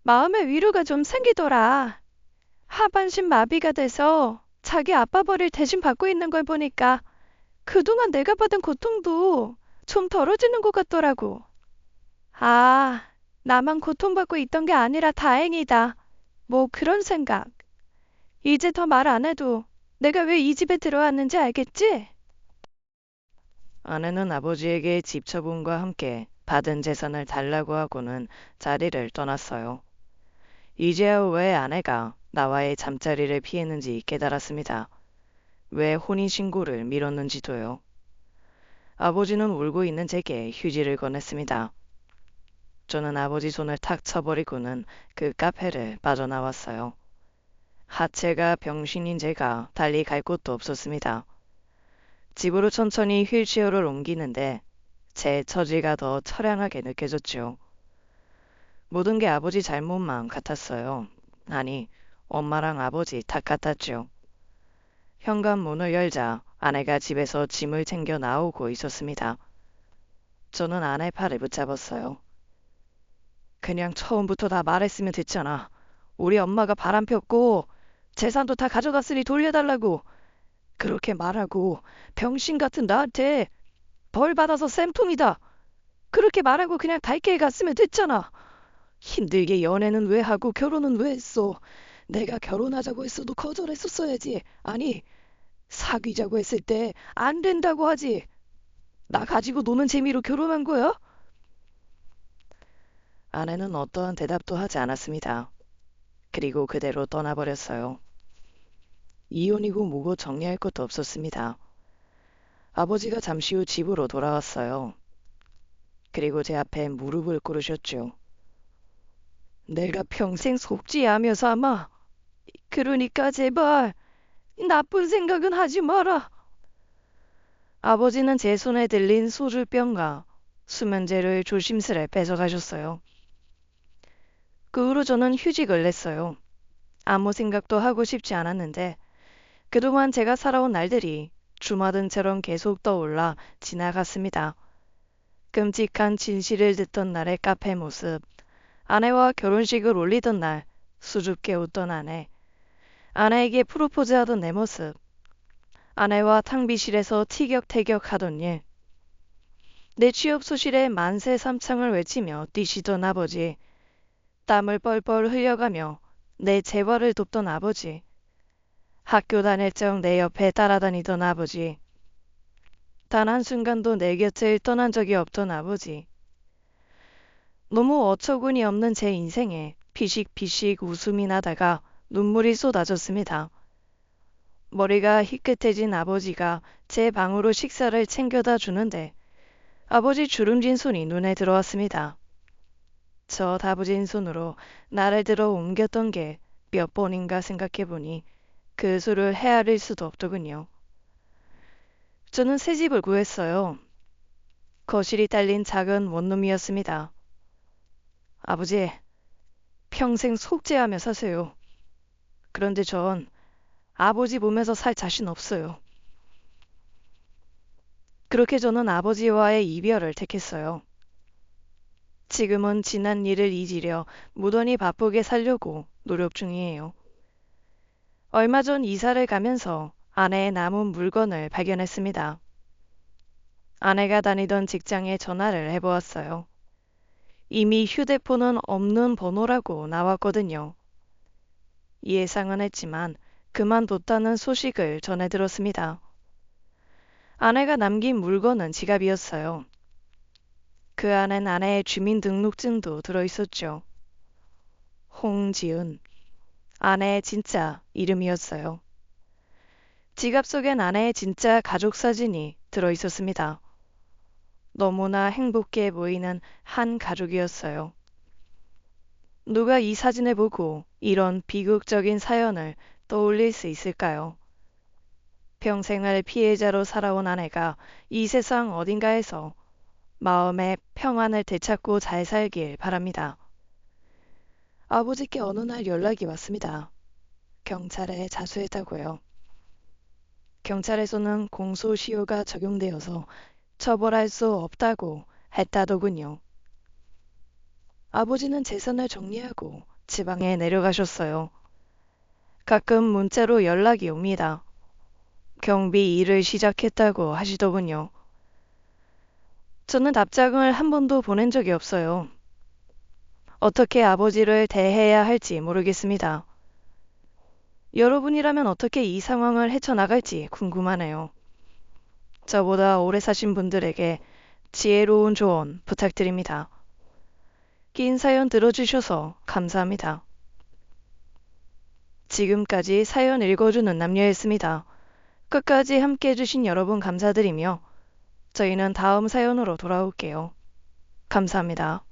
마음의 위로가 좀 생기더라. 하반신 마비가 돼서 자기 아빠 벌을 대신 받고 있는 걸 보니까 그동안 내가 받은 고통도 좀 덜어지는 것 같더라고. 아, 나만 고통받고 있던 게 아니라 다행이다. 뭐 그런 생각. 이제 더 말 안 해도 내가 왜 이 집에 들어왔는지 알겠지? 아내는 아버지에게 집 처분과 함께 받은 재산을 달라고 하고는 자리를 떠났어요. 이제야 왜 아내가 나와의 잠자리를 피했는지 깨달았습니다. 왜 혼인신고를 미뤘는지도요. 아버지는 울고 있는 제게 휴지를 건넸습니다. 저는 아버지 손을 탁 쳐버리고는 그 카페를 빠져나왔어요. 하체가 병신인 제가 달리 갈 곳도 없었습니다. 집으로 천천히 휠체어를 옮기는데 제 처지가 더 처량하게 느껴졌죠. 모든 게 아버지 잘못만 같았어요. 아니, 엄마랑 아버지 다 같았죠. 현관문을 열자 아내가 집에서 짐을 챙겨 나오고 있었습니다. 저는 아내 팔을 붙잡았어요. 그냥 처음부터 다 말했으면 됐잖아. 우리 엄마가 바람 폈고 재산도 다 가져갔으니 돌려달라고. 그렇게 말하고 병신 같은 나한테 벌 받아서 쌤통이다. 그렇게 말하고 그냥 달게 갔으면 됐잖아. 힘들게 연애는 왜 하고 결혼은 왜 했어. 내가 결혼하자고 했어도 거절했었어야지. 아니, 사귀자고 했을 때 안 된다고 하지. 나 가지고 노는 재미로 결혼한 거야? 아내는 어떠한 대답도 하지 않았습니다. 그리고 그대로 떠나버렸어요. 이혼이고 뭐고 정리할 것도 없었습니다. 아버지가 잠시 후 집으로 돌아왔어요. 그리고 제 앞에 무릎을 꿇으셨죠. 내가 평생 속죄하며 삼아. 그러니까 제발 나쁜 생각은 하지 마라. 아버지는 제 손에 들린 소주병과 수면제를 조심스레 뺏어가셨어요. 그 후로 저는 휴직을 냈어요. 아무 생각도 하고 싶지 않았는데 그동안 제가 살아온 날들이 주마등처럼 계속 떠올라 지나갔습니다. 끔찍한 진실을 듣던 날의 카페 모습, 아내와 결혼식을 올리던 날 수줍게 웃던 아내, 아내에게 프로포즈하던 내 모습, 아내와 탕비실에서 티격태격 하던 일, 내 취업 소실에 만세 삼창을 외치며 뛰시던 아버지, 땀을 뻘뻘 흘려가며 내 재활을 돕던 아버지, 학교 다닐 적 내 옆에 따라다니던 아버지, 단 한순간도 내 곁을 떠난 적이 없던 아버지. 너무 어처구니 없는 제 인생에 피식피식 웃음이 나다가 눈물이 쏟아졌습니다. 머리가 희끗해진 아버지가 제 방으로 식사를 챙겨다 주는데 아버지 주름진 손이 눈에 들어왔습니다. 저 다부진 손으로 나를 들어 옮겼던 게 몇 번인가 생각해보니 그 수를 헤아릴 수도 없더군요. 저는 새 집을 구했어요. 거실이 딸린 작은 원룸이었습니다. 아버지, 평생 속죄하며 사세요. 그런데 전 아버지 몸에서 살 자신 없어요. 그렇게 저는 아버지와의 이별을 택했어요. 지금은 지난 일을 잊으려 무던히 바쁘게 살려고 노력 중이에요. 얼마 전 이사를 가면서 아내의 남은 물건을 발견했습니다. 아내가 다니던 직장에 전화를 해보았어요. 이미 휴대폰은 없는 번호라고 나왔거든요. 예상은 했지만 그만뒀다는 소식을 전해 들었습니다. 아내가 남긴 물건은 지갑이었어요. 그 안엔 아내의 주민등록증도 들어있었죠. 홍지은, 아내의 진짜 이름이었어요. 지갑 속엔 아내의 진짜 가족 사진이 들어있었습니다. 너무나 행복해 보이는 한 가족이었어요. 누가 이 사진을 보고 이런 비극적인 사연을 떠올릴 수 있을까요? 평생을 피해자로 살아온 아내가 이 세상 어딘가에서 마음의 평안을 되찾고 잘 살길 바랍니다. 아버지께 어느 날 연락이 왔습니다. 경찰에 자수했다고요. 경찰에서는 공소시효가 적용되어서 처벌할 수 없다고 했다더군요. 아버지는 재산을 정리하고 지방에 내려가셨어요. 가끔 문자로 연락이 옵니다. 경비 일을 시작했다고 하시더군요. 저는 답장을 한 번도 보낸 적이 없어요. 어떻게 아버지를 대해야 할지 모르겠습니다. 여러분이라면 어떻게 이 상황을 헤쳐나갈지 궁금하네요. 저보다 오래 사신 분들에게 지혜로운 조언 부탁드립니다. 긴 사연 들어주셔서 감사합니다. 지금까지 사연 읽어주는 남녀였습니다. 끝까지 함께 해주신 여러분 감사드리며 저희는 다음 사연으로 돌아올게요. 감사합니다.